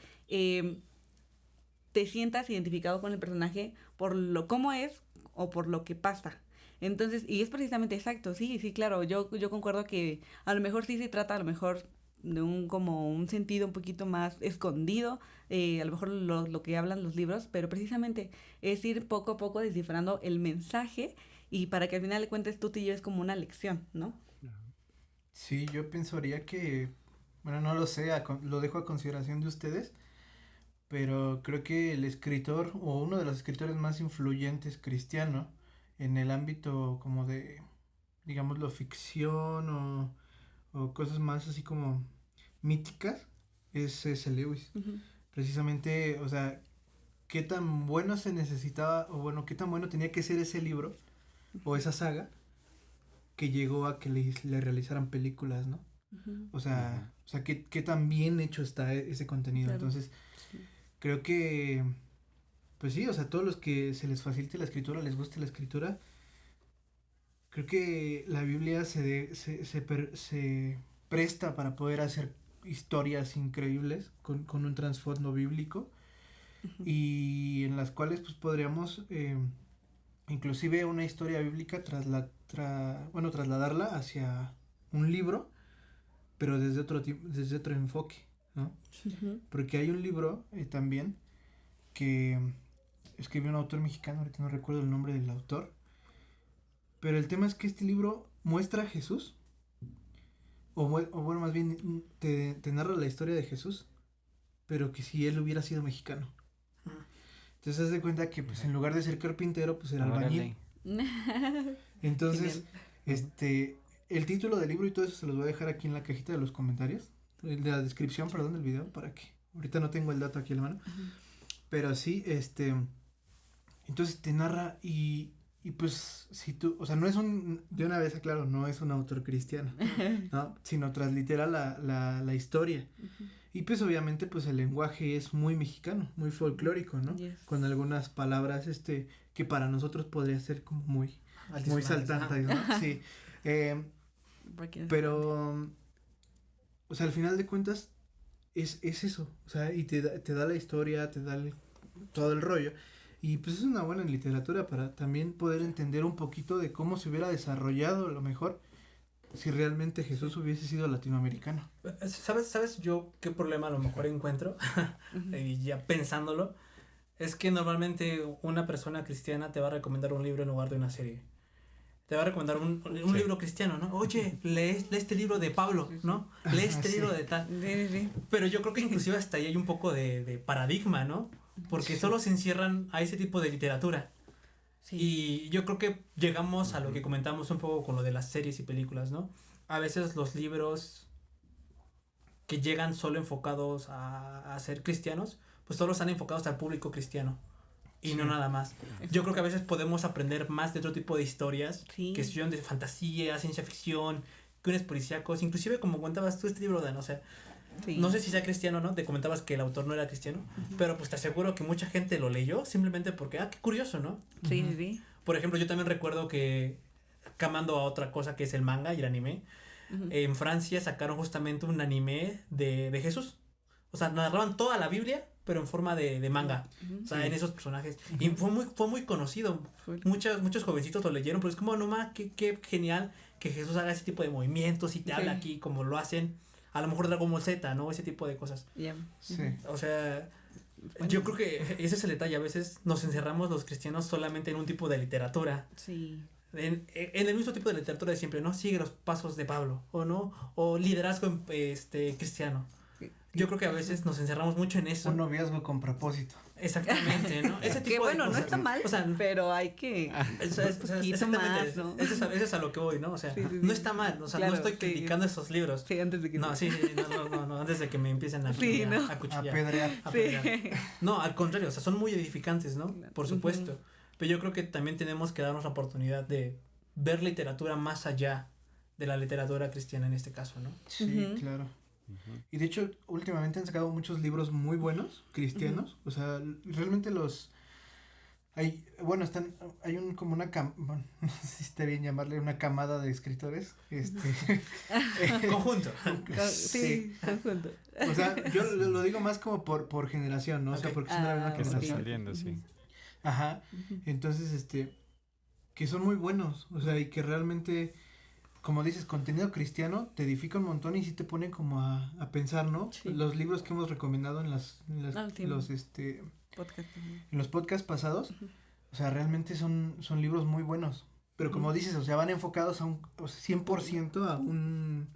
te sientas identificado con el personaje por lo cómo es o por lo que pasa. Entonces, y es precisamente exacto, sí, claro, yo concuerdo que a lo mejor sí se trata a lo mejor de como un sentido un poquito más escondido, a lo mejor lo que hablan los libros, pero precisamente es ir poco a poco descifrando el mensaje y para que al final de cuentas tú te lleves como una lección, ¿no? Sí, yo pensaría que, bueno, no lo sé, lo dejo a consideración de ustedes, pero creo que el escritor o uno de los escritores más influyentes cristiano en el ámbito como de, digámoslo, ficción o cosas más así como míticas es C.S. Lewis. Uh-huh. Precisamente, o sea, qué tan bueno se necesitaba, o bueno, qué tan bueno tenía que ser ese libro o esa saga que llegó a que le realizaran películas, ¿no? Uh-huh. O sea, qué tan bien hecho está ese contenido. Claro. Entonces, sí. Creo que, pues sí, o sea, todos los que se les facilite la escritura, les guste la escritura, creo que la Biblia se presta para poder hacer historias increíbles con un trasfondo bíblico. Uh-huh. Y en las cuales pues podríamos inclusive una historia bíblica trasladarla hacia un libro, pero desde otro enfoque, ¿no? Uh-huh. Porque hay un libro también que escribió un autor mexicano, ahorita no recuerdo el nombre del autor, pero el tema es que este libro muestra a Jesús, o bueno, más bien te narra la historia de Jesús, pero que si él hubiera sido mexicano. Entonces haz de cuenta que pues en lugar de ser carpintero, pues era albañil. Entonces, el título del libro y todo eso se los voy a dejar aquí en la cajita de los comentarios, de la descripción, perdón, del video, para que ahorita no tengo el dato aquí en la mano. Uh-huh. Pero sí, entonces te narra y pues si tú, o sea, no es de una vez aclaro, no es un autor cristiano, ¿no? Sino translitera la historia. Uh-huh. Y pues obviamente pues el lenguaje es muy mexicano, muy folclórico, ¿no? Yes. Con algunas palabras que para nosotros podría ser como muy saltantes, ¿no? Sí. Pero o sea, al final de cuentas es eso, o sea, y te da la historia, te da todo el rollo. Y pues es una buena literatura para también poder entender un poquito de cómo se hubiera desarrollado a lo mejor si realmente Jesús hubiese sido latinoamericano. ¿Sabes yo qué problema a lo mejor encuentro? Y ya pensándolo, es que normalmente una persona cristiana te va a recomendar un libro en lugar de una serie. Te va a recomendar un libro cristiano, ¿no? Oye, lee este libro de Pablo, ¿no? Lee este libro de tal. Sí. Pero yo creo que inclusive hasta ahí hay un poco de paradigma, ¿no? Porque solo se encierran a ese tipo de literatura. Sí. Y yo creo que llegamos a lo que comentamos un poco con lo de las series y películas, ¿no? A veces los libros que llegan solo enfocados a ser cristianos, pues solo están enfocados al público cristiano. Y no nada más. Yo creo que a veces podemos aprender más de otro tipo de historias, que son de fantasía, ciencia ficción, crímenes policíacos, inclusive como comentabas tú este libro, Dan, o sea, no sé si sea cristiano, ¿no? Te comentabas que el autor no era cristiano, pero pues te aseguro que mucha gente lo leyó simplemente porque, qué curioso, ¿no? Sí. Por ejemplo, yo también recuerdo que, camando a otra cosa que es el manga y el anime, en Francia sacaron justamente un anime de Jesús. O sea, narraban toda la Biblia, pero en forma de manga. O sea, en esos personajes. Y fue muy conocido. Muchos jovencitos lo leyeron, pero es como, no más, qué genial que Jesús haga ese tipo de movimientos y te habla aquí como lo hacen, a lo mejor Dragon Ball Z, ¿no? Ese tipo de cosas. Sí. O sea, yo creo que ese es el detalle. A veces nos encerramos los cristianos solamente en un tipo de literatura. Sí. En el mismo tipo de literatura de siempre, ¿no? Sigue los pasos de Pablo, o no, o liderazgo cristiano. Yo creo que a veces nos encerramos mucho en eso. Un noviazgo con propósito. Exactamente, ¿no? Ese tipo que bueno, de cosas, no está mal, o sea, pero hay que exactamente, más, ¿no? Eso es a lo que voy, ¿no? O sea, no está mal, o sea, claro, no estoy criticando esos libros. Sí, antes de que no, antes de que me empiecen a cuchillar. A pedrear. No, al contrario, o sea, son muy edificantes, ¿no? Por supuesto. Pero yo creo que también tenemos que darnos la oportunidad de ver literatura más allá de la literatura cristiana en este caso, ¿no? Sí, claro. Y de hecho, últimamente han sacado muchos libros muy buenos, cristianos. O sea, realmente los Bueno, hay como una bueno, no sé si está bien llamarle una camada de escritores, Conjunto. Sí, conjunto. O sea, yo lo digo más como por generación, ¿no? O sea, Ok. porque son de la misma Ah, Que está ok. generación. saliendo, sí. Ajá. Ujú. Entonces, que son muy buenos, o sea, y que realmente, como dices, contenido cristiano te edifica un montón y sí te pone como a pensar, ¿no? Sí. Los libros que hemos recomendado en Sí. Podcast también. en los podcasts pasados, o sea, realmente son libros muy buenos. Pero como Ujú. dices, o sea, van enfocados o sea, 100% a un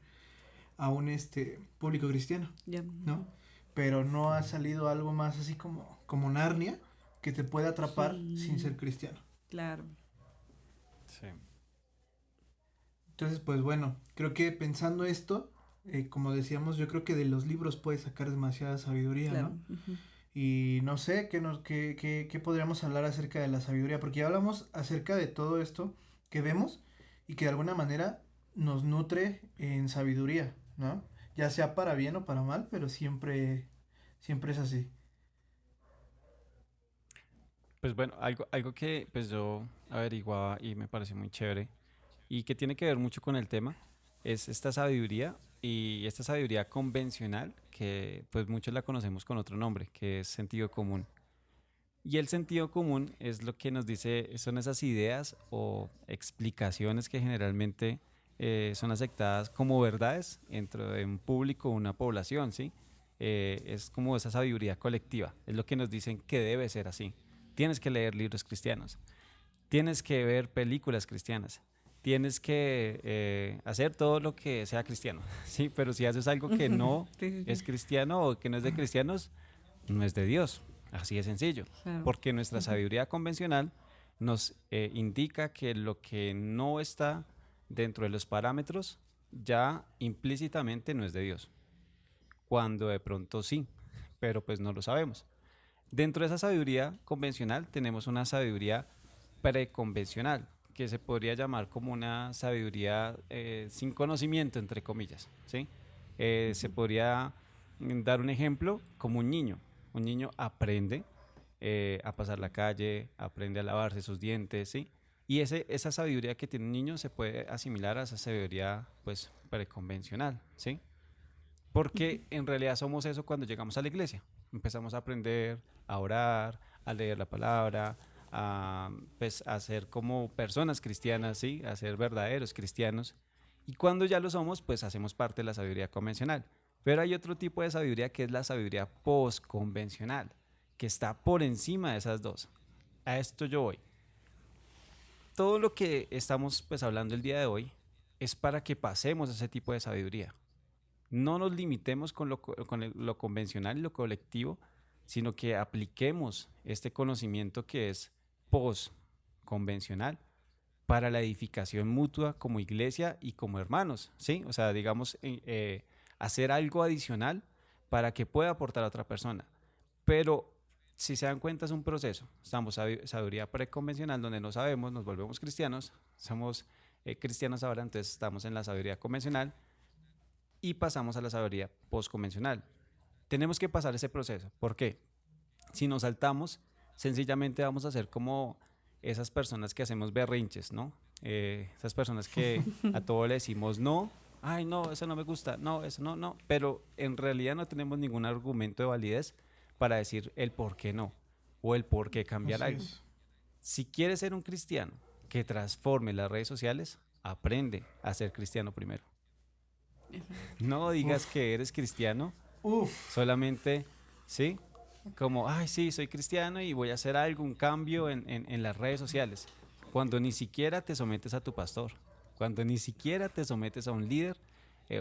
público cristiano, Ya. ¿no? Pero no ha salido algo más así como Narnia que te pueda atrapar Sí. sin ser cristiano. Claro. Sí. Entonces, pues bueno, creo que pensando esto, como decíamos, yo creo que de los libros puedes sacar demasiada sabiduría, Claro. ¿no? Ujú. Y no sé, ¿qué podríamos hablar acerca de la sabiduría? Porque ya hablamos acerca de todo esto que vemos y que de alguna manera nos nutre en sabiduría, ¿no? Ya sea para bien o para mal, pero siempre es así. Pues bueno, algo que pues yo averiguaba y me pareció muy chévere y que tiene que ver mucho con el tema es esta sabiduría y esta sabiduría convencional que pues muchos la conocemos con otro nombre, que es sentido común. Y el sentido común es lo que nos dice, son esas ideas o explicaciones que generalmente son aceptadas como verdades dentro de un público o una población, ¿sí? Es como esa sabiduría colectiva, es lo que nos dicen que debe ser así. Tienes que leer libros cristianos, tienes que ver películas cristianas, tienes que hacer todo lo que sea cristiano, ¿sí? Pero si haces algo que no Sí, sí, es sí. cristiano o que no es de cristianos, no es de Dios. Así de sencillo. Claro. Porque nuestra Ujú. sabiduría convencional nos indica que lo que no está dentro de los parámetros ya implícitamente no es de Dios. Cuando de pronto sí, pero pues no lo sabemos. Dentro de esa sabiduría convencional tenemos una sabiduría preconvencional, que se podría llamar como una sabiduría sin conocimiento, entre comillas, ¿sí? Se Ujú. podría dar un ejemplo como un niño. Un niño aprende a pasar la calle, aprende a lavarse sus dientes, ¿sí? Y esa sabiduría que tiene un niño se puede asimilar a esa sabiduría, pues, preconvencional, ¿sí? Ujú. Porque en realidad somos eso cuando llegamos a la iglesia. Empezamos a aprender, a orar, a leer la palabra, a, pues, a ser como personas cristianas, ¿sí? A ser verdaderos cristianos. Y cuando ya lo somos, pues hacemos parte de la sabiduría convencional. Pero hay otro tipo de sabiduría que es la sabiduría postconvencional, que está por encima de esas dos. A esto yo voy. Todo lo que estamos pues hablando el día de hoy es para que pasemos a ese tipo de sabiduría. No nos limitemos con lo convencional y lo colectivo, sino que apliquemos este conocimiento que es post-convencional para la edificación mutua como iglesia y como hermanos, ¿sí? O sea, digamos, hacer algo adicional para que pueda aportar a otra persona. Pero si se dan cuenta es un proceso. Estamos sabiduría preconvencional donde no sabemos, nos volvemos cristianos, somos cristianos ahora, entonces estamos en la sabiduría convencional y pasamos a la sabiduría postconvencional. Tenemos que pasar ese proceso. ¿Por qué? Si nos saltamos, sencillamente vamos a ser como esas personas que hacemos berrinches, ¿no? Esas personas que a todo le decimos no, ay no, eso no me gusta, no, eso no, no, pero en realidad no tenemos ningún argumento de validez para decir el por qué no o el por qué cambiar Así algo. es. Si quieres ser un cristiano que transforme las redes sociales, aprende a ser cristiano primero. Exacto. No digas Uf, que eres cristiano uf. solamente, ¿sí? Como, ay, sí, soy cristiano y voy a hacer algo, un cambio en las redes sociales. Cuando ni siquiera te sometes a tu pastor, cuando ni siquiera te sometes a un líder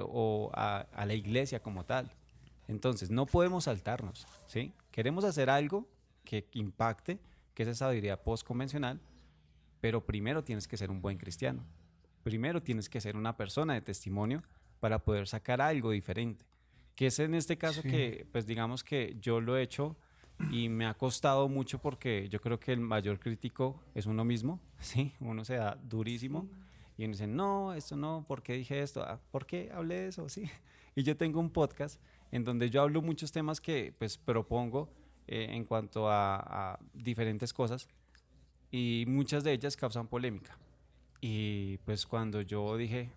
o a la iglesia como tal. Entonces, no podemos saltarnos, ¿sí? Queremos hacer algo que impacte, que es esa sabiduría postconvencional, pero primero tienes que ser un buen cristiano. Primero tienes que ser una persona de testimonio para poder sacar algo diferente. Que es en este caso Sí. que, pues digamos que yo lo he hecho y me ha costado mucho porque yo creo que el mayor crítico es uno mismo, ¿sí? Uno se da durísimo Sí. y uno dice, no, esto no, ¿por qué dije esto? Ah, ¿por qué hablé de eso? Sí. Y yo tengo un podcast en donde yo hablo muchos temas que pues propongo en cuanto a diferentes cosas, y muchas de ellas causan polémica. Y pues cuando yo dije,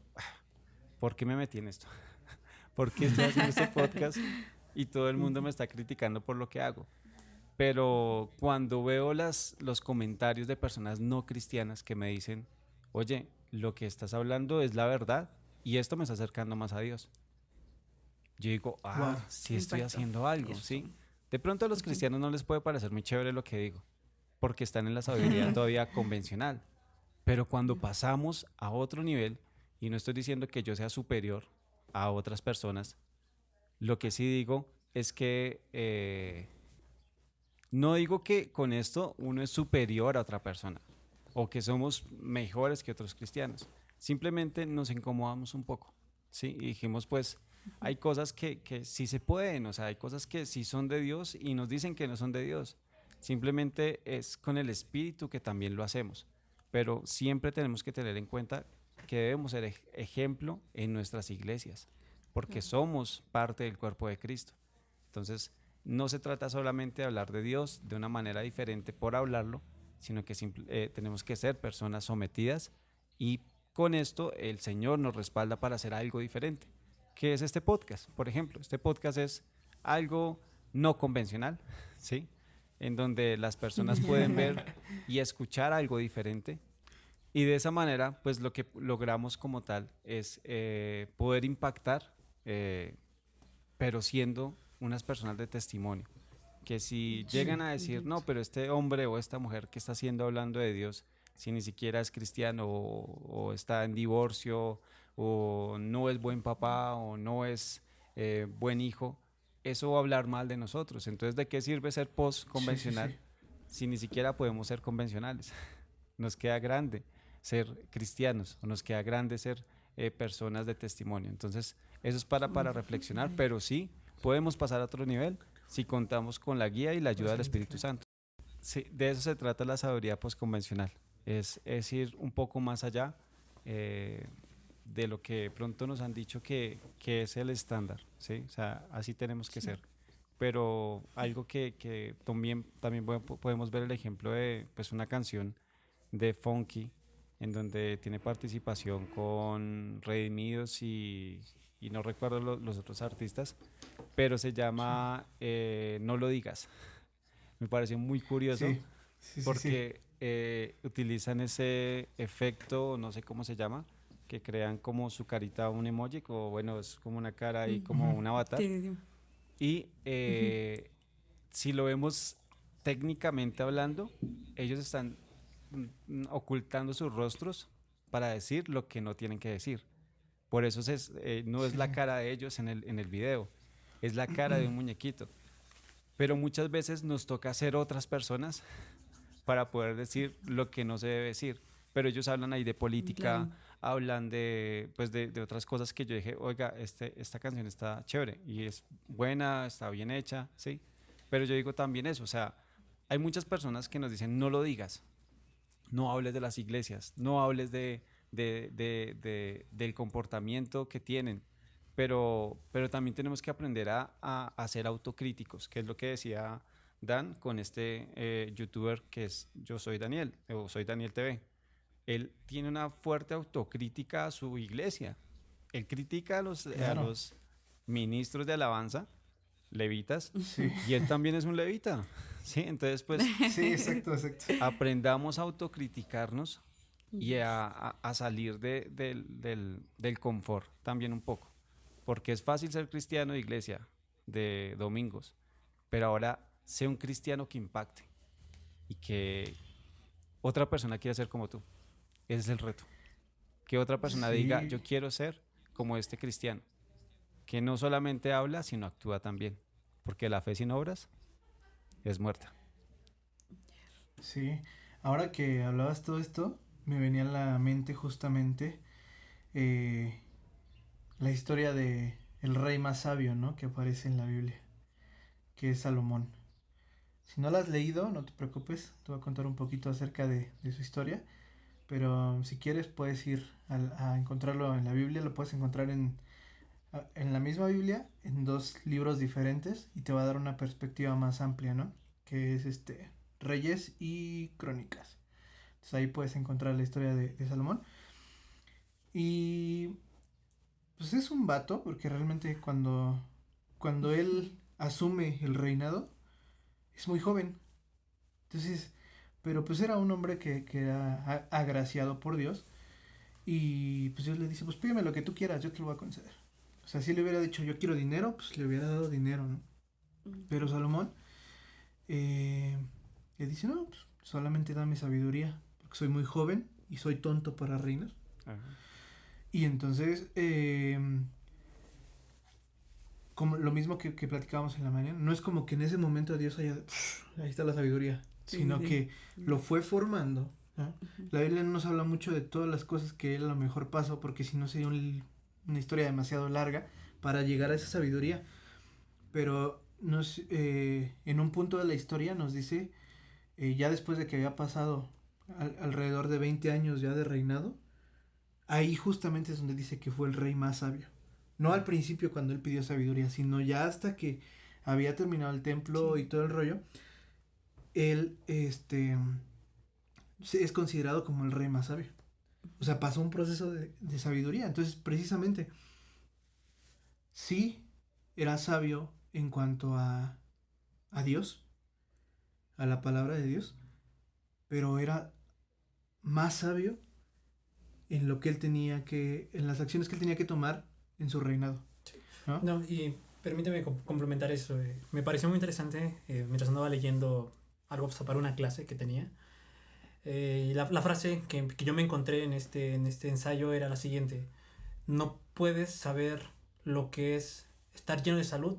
¿por qué me metí en esto? ¿Por qué estoy haciendo este podcast y todo el mundo me está criticando por lo que hago? Pero cuando veo los comentarios de personas no cristianas que me dicen, oye, lo que estás hablando es la verdad y esto me está acercando más a Dios. Yo digo, Wow. sí estoy Impacto. haciendo algo, Eso. ¿sí? De pronto a los cristianos no les puede parecer muy chévere lo que digo, porque están en la sabiduría todavía convencional. Pero cuando pasamos a otro nivel, y no estoy diciendo que yo sea superior a otras personas, lo que sí digo es que no digo que con esto uno es superior a otra persona o que somos mejores que otros cristianos. Simplemente nos incomodamos un poco, ¿sí? Y dijimos, pues, hay cosas que sí se pueden, o sea, hay cosas que sí son de Dios y nos dicen que no son de Dios. Simplemente es con el Espíritu que también lo hacemos. Pero siempre tenemos que tener en cuenta que debemos ser ejemplo en nuestras iglesias, porque somos parte del cuerpo de Cristo. Entonces, no se trata solamente de hablar de Dios de una manera diferente por hablarlo, sino que tenemos que ser personas sometidas y con esto el Señor nos respalda para hacer algo diferente. ¿Qué es este podcast? Por ejemplo, este podcast es algo no convencional, ¿sí? En donde las personas pueden ver y escuchar algo diferente. Y de esa manera, pues lo que logramos como tal es poder impactar, pero siendo unas personas de testimonio. Que si llegan a decir, no, pero este hombre o esta mujer que está haciendo hablando de Dios, si ni siquiera es cristiano o está en divorcio o no es buen papá o no es buen hijo, eso va a hablar mal de nosotros. Entonces, ¿de qué sirve ser post convencional Sí. si ni siquiera podemos ser convencionales? Nos queda grande ser cristianos o nos queda grande ser personas de testimonio. Entonces, eso es para reflexionar, pero sí podemos pasar a otro nivel si contamos con la guía y la ayuda del Espíritu Santo. Sí, de eso se trata la sabiduría postconvencional. Es ir un poco más allá de lo que pronto nos han dicho que es el estándar, ¿sí? O sea, así tenemos que ser. Pero algo que también podemos ver el ejemplo de pues, una canción de Funky, en donde tiene participación con Redimidos y no recuerdo los otros artistas, pero se llama No lo digas. Me pareció muy curioso Sí. porque utilizan ese efecto, no sé cómo se llama, que crean como su carita un emoji, o bueno, es como una cara y como un avatar. Sí, sí, sí. Y si lo vemos técnicamente hablando, ellos están ocultando sus rostros para decir lo que no tienen que decir. Por eso no es la cara de ellos en el video, es la cara de un muñequito. Pero muchas veces nos toca ser otras personas para poder decir lo que no se debe decir. Pero ellos hablan ahí de política, Claro. hablan pues de otras cosas que yo dije, oiga, esta canción está chévere y es buena, está bien hecha, ¿sí? Pero yo digo también eso, o sea, hay muchas personas que nos dicen, no lo digas, no hables de las iglesias, no hables del comportamiento que tienen, pero también tenemos que aprender a ser autocríticos, que es lo que decía Dan con este youtuber que es Yo Soy Daniel, o Soy Daniel TV. Él tiene una fuerte autocrítica a su iglesia. Él critica a Claro. los ministros de alabanza, levitas, Sí. y él también es un levita. ¿Sí? Entonces, pues Sí, exacto. aprendamos a autocriticarnos y a salir del confort también un poco. Porque es fácil ser cristiano de iglesia, de domingos, pero ahora sé un cristiano que impacte y que otra persona quiera ser como tú. Ese es el reto. Que otra persona diga, Sí. yo quiero ser como este cristiano, que no solamente habla, sino actúa también. Porque la fe sin obras es muerta. Sí, ahora que hablabas todo esto, me venía a la mente justamente eh, la historia de el rey más sabio, ¿no? Que aparece en la Biblia, que es Salomón. Si no la has leído, no te preocupes, te voy a contar un poquito acerca de su historia, pero si quieres puedes ir a encontrarlo en la Biblia, lo puedes encontrar en la misma Biblia, en dos libros diferentes, y te va a dar una perspectiva más amplia, ¿no? Que es Reyes y Crónicas. Entonces ahí puedes encontrar la historia de Salomón. Y pues es un vato, porque realmente cuando él asume el reinado, es muy joven. Entonces, pero pues era un hombre que era agraciado por Dios. Y pues Dios le dice, pues pídeme lo que tú quieras, yo te lo voy a conceder. O sea, si le hubiera dicho, yo quiero dinero, pues le hubiera dado dinero, ¿no? Pero Salomón le dice, no, pues solamente dame sabiduría, porque soy muy joven y soy tonto para reinar. Ajá. Y entonces, como lo mismo que platicábamos en la mañana, no es como que en ese momento Dios haya, ahí está la sabiduría, Sí, sino sí. que lo fue formando, ¿no? La Biblia no nos habla mucho de todas las cosas que él a lo mejor pasó, porque si no sería una historia demasiado larga para llegar a esa sabiduría. Pero en un punto de la historia nos dice, ya después de que había pasado alrededor de 20 años ya de reinado, ahí justamente es donde dice que fue el rey más sabio. No al principio cuando él pidió sabiduría, sino ya hasta que había terminado el templo y todo el rollo, él es considerado como el rey más sabio. O sea, pasó un proceso de sabiduría. Entonces, precisamente, sí era sabio en cuanto a Dios, a la palabra de Dios, pero era más sabio en lo que él tenía en las acciones que él tenía que tomar en su reinado. ¿No? No, y permíteme complementar eso. Me pareció muy interesante mientras andaba leyendo algo para una clase que tenía. Y la frase que yo me encontré en este ensayo era la siguiente: no puedes saber lo que es estar lleno de salud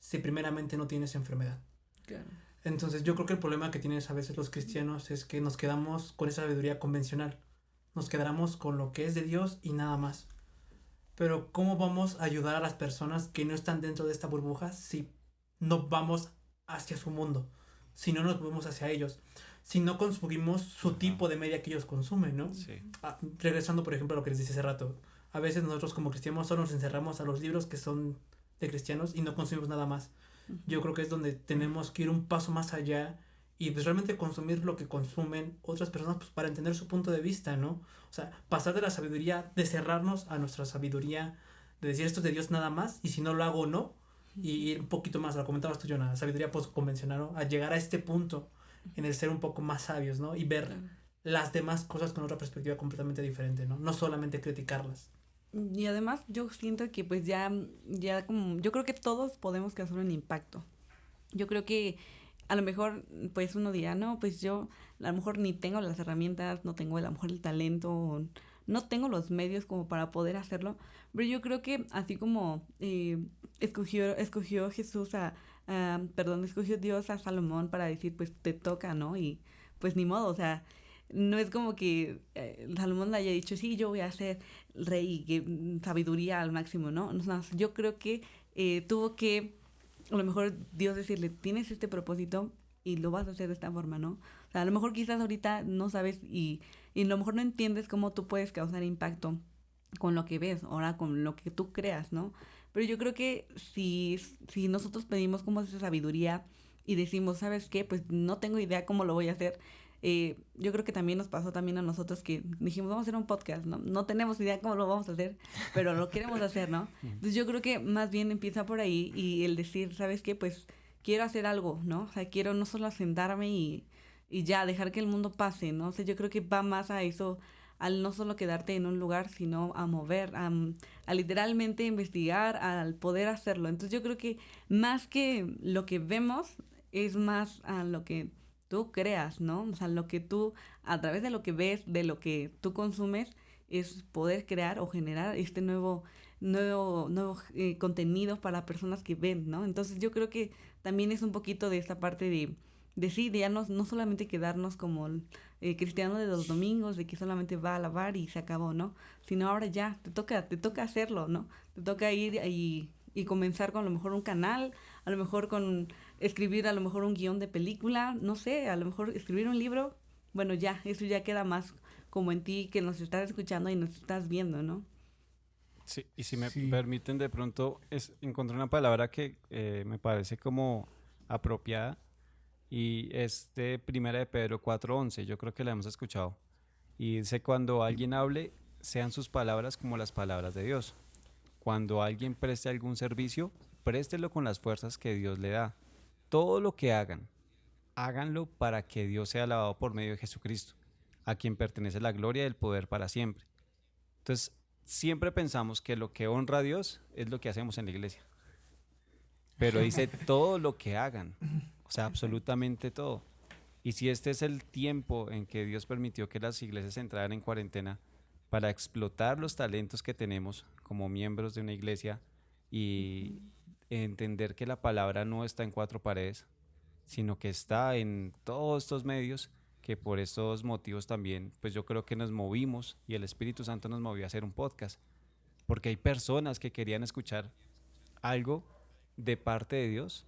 si primeramente no tienes enfermedad. Claro. Entonces yo creo que el problema que tienen a veces los cristianos es que nos quedamos con esa sabiduría convencional. Nos quedamos con lo que es de Dios y nada más. Pero ¿cómo vamos a ayudar a las personas que no están dentro de esta burbuja si no vamos hacia su mundo? Si no nos movemos hacia ellos. Si no consumimos su Ajá. tipo de media que ellos consumen, ¿no? Sí. Regresando, por ejemplo, a lo que les dije hace rato. A veces nosotros como cristianos solo nos encerramos a los libros que son de cristianos y no consumimos nada más. Yo creo que es donde tenemos que ir un paso más allá y pues realmente consumir lo que consumen otras personas, pues para entender su punto de vista, ¿no? O sea, pasar de la sabiduría, de cerrarnos a nuestra sabiduría, de decir esto es de Dios nada más y si no lo hago no, y ir un poquito más, lo comentabas tú, Jonah, sabiduría postconvencional, ¿no? A llegar a este punto en el ser un poco más sabios, ¿no? Y ver Claro. las demás cosas con otra perspectiva completamente diferente, ¿no? No solamente criticarlas. Y además yo siento que pues ya como, yo creo que todos podemos causar un impacto. Yo creo que a lo mejor pues uno dirá, no, pues yo a lo mejor ni tengo las herramientas, no tengo a lo mejor el talento, o no tengo los medios como para poder hacerlo, pero yo creo que así como escogió Jesús escogió Dios a Salomón para decir pues te toca, ¿no? Y pues ni modo, o sea, no es como que Salomón le haya dicho, sí, yo voy a ser rey, sabiduría al máximo, ¿no? No, yo creo que tuvo que, a lo mejor Dios decirle, tienes este propósito y lo vas a hacer de esta forma, ¿no? O sea, a lo mejor quizás ahorita no sabes y a lo mejor no entiendes cómo tú puedes causar impacto con lo que ves, ahora con lo que tú creas, ¿no? Pero yo creo que si nosotros pedimos como esa sabiduría y decimos, ¿sabes qué? Pues no tengo idea cómo lo voy a hacer. Yo creo que también nos pasó también a nosotros que dijimos, vamos a hacer un podcast, ¿no? No tenemos idea cómo lo vamos a hacer, pero lo queremos hacer, ¿no? Entonces yo creo que más bien empieza por ahí y el decir, ¿sabes qué? Pues quiero hacer algo, ¿no? O sea, quiero no solo sentarme y ya dejar que el mundo pase, ¿no? O sea, yo creo que va más a eso, al no solo quedarte en un lugar, sino a mover, a literalmente investigar, al poder hacerlo. Entonces yo creo que más que lo que vemos, es más a lo que tú creas, ¿no? O sea, lo que tú, a través de lo que ves, de lo que tú consumes, es poder crear o generar este nuevo contenido para personas que ven, ¿no? Entonces yo creo que también es un poquito de esta parte de sí, de ya no solamente quedarnos como cristiano de los domingos, de que solamente va a alabar y se acabó, ¿no? Sino ahora ya, te toca hacerlo, ¿no? Te toca ir y comenzar con a lo mejor un canal, a lo mejor con escribir a lo mejor un guión de película, no sé, a lo mejor escribir un libro. Bueno, ya, eso ya queda más como en ti que nos estás escuchando y nos estás viendo, ¿no? Sí, y si me Sí. permiten, de pronto encontré una palabra que me parece como apropiada y es de Primera de Pedro 4:11. Yo creo que la hemos escuchado. Y dice, cuando alguien hable, sean sus palabras como las palabras de Dios. Cuando alguien preste algún servicio, préstelo con las fuerzas que Dios le da. Todo lo que hagan, háganlo para que Dios sea alabado por medio de Jesucristo, a quien pertenece la gloria y el poder para siempre. Entonces, siempre pensamos que lo que honra a Dios es lo que hacemos en la iglesia. Pero dice todo lo que hagan, o sea, absolutamente todo. Y si este es el tiempo en que Dios permitió que las iglesias entraran en cuarentena para explotar los talentos que tenemos como miembros de una iglesia y entender que la palabra no está en cuatro paredes, sino que está en todos estos medios, que por estos motivos también, pues yo creo que nos movimos y el Espíritu Santo nos movió a hacer un podcast, porque hay personas que querían escuchar algo de parte de Dios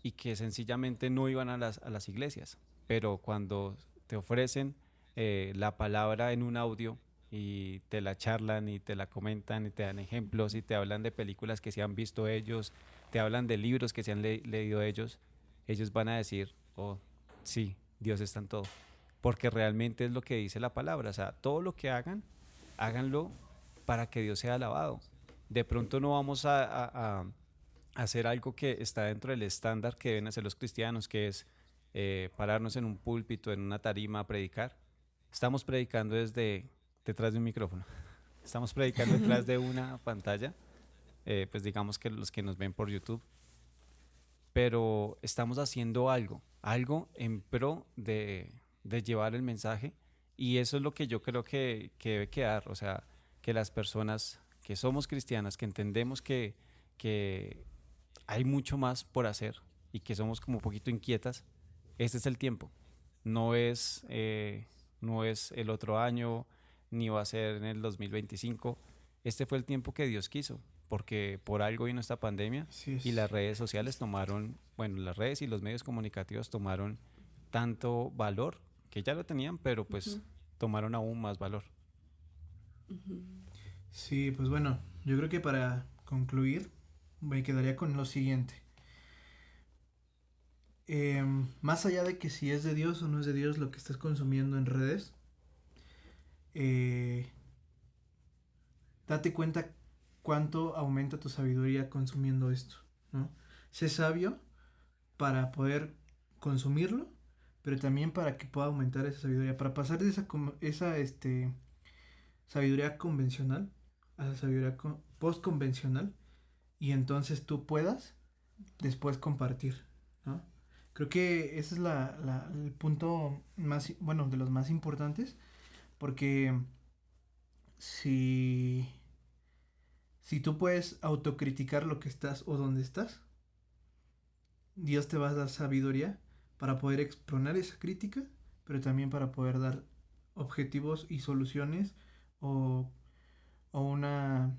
y que sencillamente no iban a las iglesias, pero cuando te ofrecen la palabra en un audio y te la charlan y te la comentan y te dan ejemplos y te hablan de películas que se han visto ellos, te hablan de libros que se han leído ellos van a decir, oh, sí, Dios está en todo, porque realmente es lo que dice la palabra. O sea, todo lo que hagan, háganlo para que Dios sea alabado. De pronto no vamos a hacer algo que está dentro del estándar que deben hacer los cristianos, que es pararnos en un púlpito, en una tarima a predicar. Estamos predicando desde detrás de un micrófono. Estamos predicando detrás de una pantalla, pues digamos que los que nos ven por YouTube. Pero estamos haciendo algo en pro de llevar el mensaje, y eso es lo que yo creo que debe quedar. O sea, que las personas que somos cristianas, que entendemos que hay mucho más por hacer y que somos como un poquito inquietas, este es el tiempo. No es el otro año, ni va a ser en el 2025. Este fue el tiempo que Dios quiso, porque por algo vino esta pandemia y las redes sociales tomaron, bueno, las redes y los medios comunicativos tomaron tanto valor, que ya lo tenían, pero pues tomaron aún más valor. Sí, pues bueno, yo creo que para concluir me quedaría con lo siguiente. Más allá de que si es de Dios o no es de Dios lo que estás consumiendo en redes, date cuenta cuánto aumenta tu sabiduría consumiendo esto, ¿no? Sé sabio para poder consumirlo, pero también para que pueda aumentar esa sabiduría, para pasar de esa sabiduría convencional a la sabiduría post-convencional, y entonces tú puedas después compartir, ¿no? Creo que ese es el punto más, bueno, de los más importantes, porque si tú puedes autocriticar lo que estás o donde estás, Dios te va a dar sabiduría para poder exponer esa crítica, pero también para poder dar objetivos y soluciones o una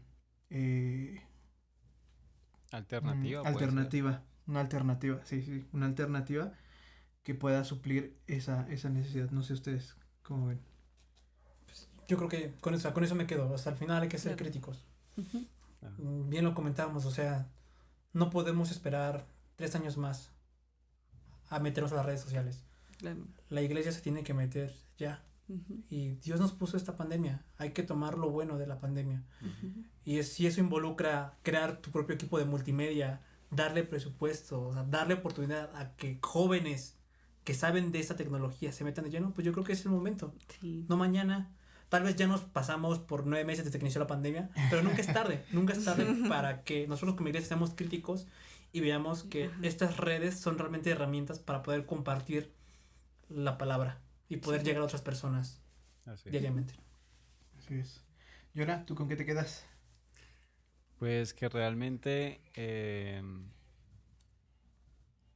Alternativa. Una alternativa, sí, una alternativa que pueda suplir esa necesidad. No sé ustedes cómo ven. Pues yo creo que con eso me quedo. Hasta el final hay que ser críticos. Bien lo comentábamos, o sea, no podemos esperar 3 años más a meternos a las redes sociales. Claro. La iglesia se tiene que meter ya. Y Dios nos puso esta pandemia, hay que tomar lo bueno de la pandemia. Y si eso involucra crear tu propio equipo de multimedia, darle presupuesto, o sea, darle oportunidad a que jóvenes que saben de esta tecnología se metan de lleno, pues yo creo que es el momento. Sí. No mañana, tal vez ya nos pasamos por 9 meses desde que inició la pandemia, pero nunca es tarde para que nosotros como iglesia seamos críticos y veamos que estas redes son realmente herramientas para poder compartir la palabra y poder llegar a otras personas diariamente. Así es. Yona, ¿tú con qué te quedas? Pues que realmente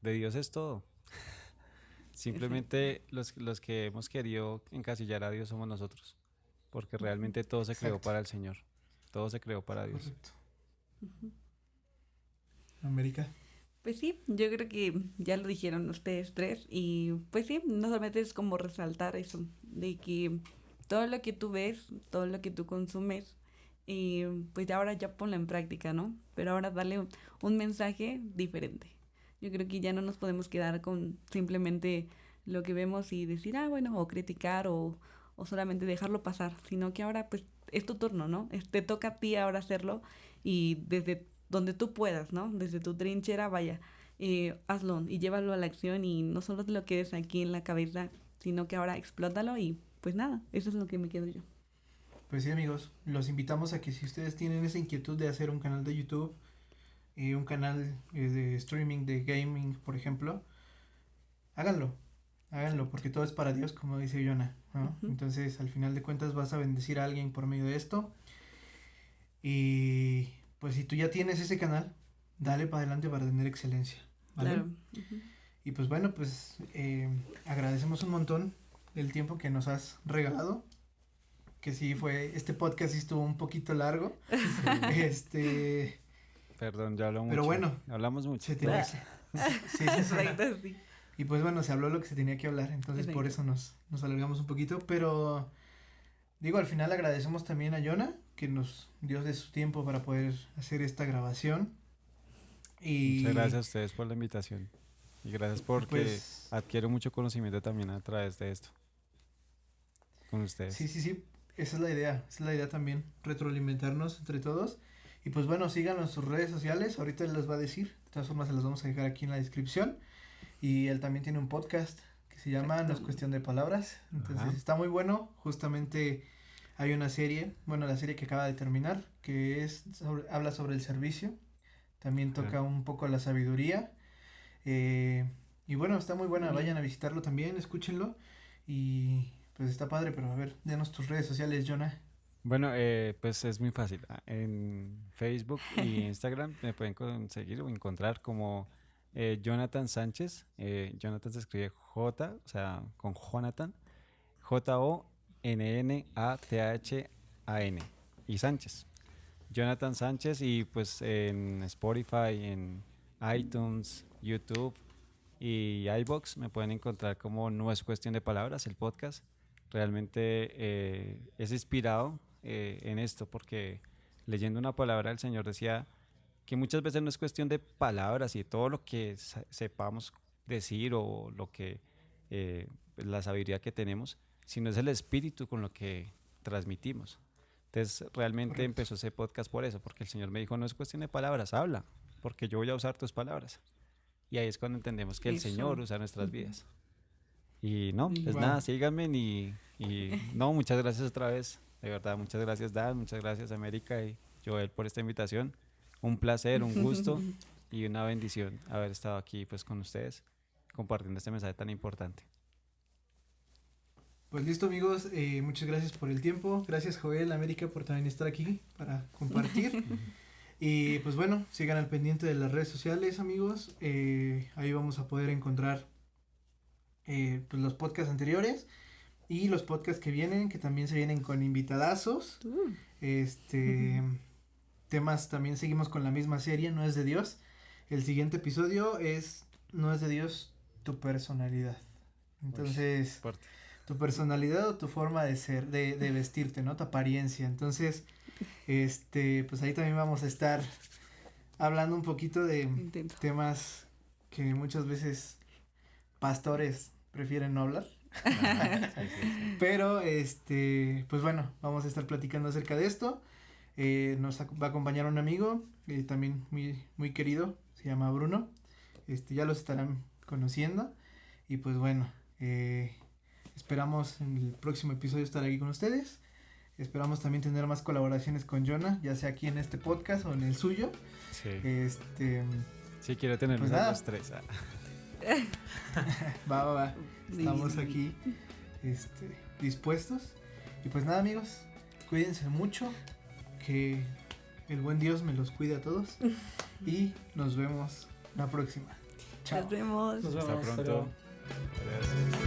de Dios es todo. Simplemente los que hemos querido encasillar a Dios somos nosotros, porque realmente todo se creó para el Señor, todo se creó para Dios. Correcto. América. Pues sí, yo creo que ya lo dijeron ustedes tres, y pues sí, no solamente es como resaltar eso, de que todo lo que tú ves, todo lo que tú consumes, y pues ahora ya ponlo en práctica, ¿no? Pero ahora darle un mensaje diferente. Yo creo que ya no nos podemos quedar con simplemente lo que vemos y decir, bueno, o criticar o o solamente dejarlo pasar, sino que ahora pues es tu turno, ¿no? Te toca a ti ahora hacerlo y desde donde tú puedas, ¿no? Desde tu trinchera, vaya, hazlo y llévalo a la acción y no solo te lo quedes aquí en la cabeza, sino que ahora explótalo y pues nada, eso es lo que me quedo yo. Pues sí, amigos, los invitamos a que si ustedes tienen esa inquietud de hacer un canal de YouTube, un canal de streaming, de gaming, por ejemplo, háganlo, porque todo es para Dios, como dice Jonah, ¿no? Uh-huh. Entonces, al final de cuentas vas a bendecir a alguien por medio de esto. Y pues si tú ya tienes ese canal, dale para adelante para tener excelencia, ¿vale? Claro. Uh-huh. Y pues bueno, pues agradecemos un montón el tiempo que nos has regalado. Que sí este podcast sí estuvo un poquito largo. Perdón, ya hablo mucho. Pero bueno. Hablamos mucho. Se tenía sí. Exacto, sí. Y pues bueno, se habló lo que se tenía que hablar. Entonces Exacto. por eso nos alargamos un poquito. Pero digo, al final agradecemos también a Jonah, que nos dio de su tiempo para poder hacer esta grabación. Y muchas gracias a ustedes por la invitación. Y gracias porque pues, adquiero mucho conocimiento también a través de esto. Con ustedes. Sí. Esa es la idea también, retroalimentarnos entre todos. Y pues bueno, síganos en sus redes sociales, ahorita él les va a decir, de todas formas se las vamos a dejar aquí en la descripción. Y él también tiene un podcast que se llama Exacto. No es cuestión de palabras, entonces Ajá. está muy bueno, justamente hay una serie, bueno, la serie que acaba de terminar, que habla sobre el servicio, también toca Ajá. un poco la sabiduría, y bueno, está muy buena, vayan a visitarlo también, escúchenlo, y pues está padre, pero a ver, denos tus redes sociales, Jonah. Bueno, pues es muy fácil. En Facebook y Instagram me pueden conseguir o encontrar como Jonathan Sánchez. Jonathan se escribe J, o sea, con Jonathan. Jonathan y Sánchez. Jonathan Sánchez y pues en Spotify, en iTunes, YouTube y iVoox me pueden encontrar como No es cuestión de palabras, el podcast. Realmente es inspirado en esto porque leyendo una palabra el Señor decía que muchas veces no es cuestión de palabras y todo lo que sepamos decir o lo que la sabiduría que tenemos, sino es el espíritu con lo que transmitimos. Entonces realmente Correcto. empezó ese podcast por eso, porque el Señor me dijo no es cuestión de palabras, habla, porque yo voy a usar tus palabras. Y ahí es cuando entendemos que el Eso. Señor usa nuestras vidas. Y no, pues Wow. nada, síganme y no, muchas gracias otra vez, de verdad, muchas gracias Dan, muchas gracias América y Joel por esta invitación. Un placer, un gusto y una bendición haber estado aquí pues con ustedes compartiendo este mensaje tan importante. Pues listo, amigos, muchas gracias por el tiempo, gracias Joel, América, por también estar aquí para compartir. Y pues bueno, sigan al pendiente de las redes sociales, amigos, ahí vamos a poder encontrar pues los podcasts anteriores y los podcasts que vienen, que también se vienen con invitadazos. Temas, también seguimos con la misma serie, No es de Dios. El siguiente episodio es No es de Dios, tu personalidad. Entonces, Fuerte. tu personalidad o tu forma de ser, de vestirte, ¿no? Tu apariencia. Entonces, pues ahí también vamos a estar hablando un poquito de Intenso. temas que muchas veces pastores prefieren no hablar. Ajá, sí. Pero, pues bueno, vamos a estar platicando acerca de esto. Nos va a acompañar un amigo, también muy, muy querido, se llama Bruno. Ya los estarán conociendo. Y pues bueno, esperamos en el próximo episodio estar aquí con ustedes. Esperamos también tener más colaboraciones con Jonah, ya sea aquí en este podcast o en el suyo. Sí. Sí, Quiero tenerlos pues a nada. los tres. va. Estamos Sí. aquí dispuestos. Y pues nada, amigos, cuídense mucho, que el buen Dios me los cuide a todos y nos vemos la próxima. Chao. Nos vemos. Nos Hasta vemos. pronto. Gracias.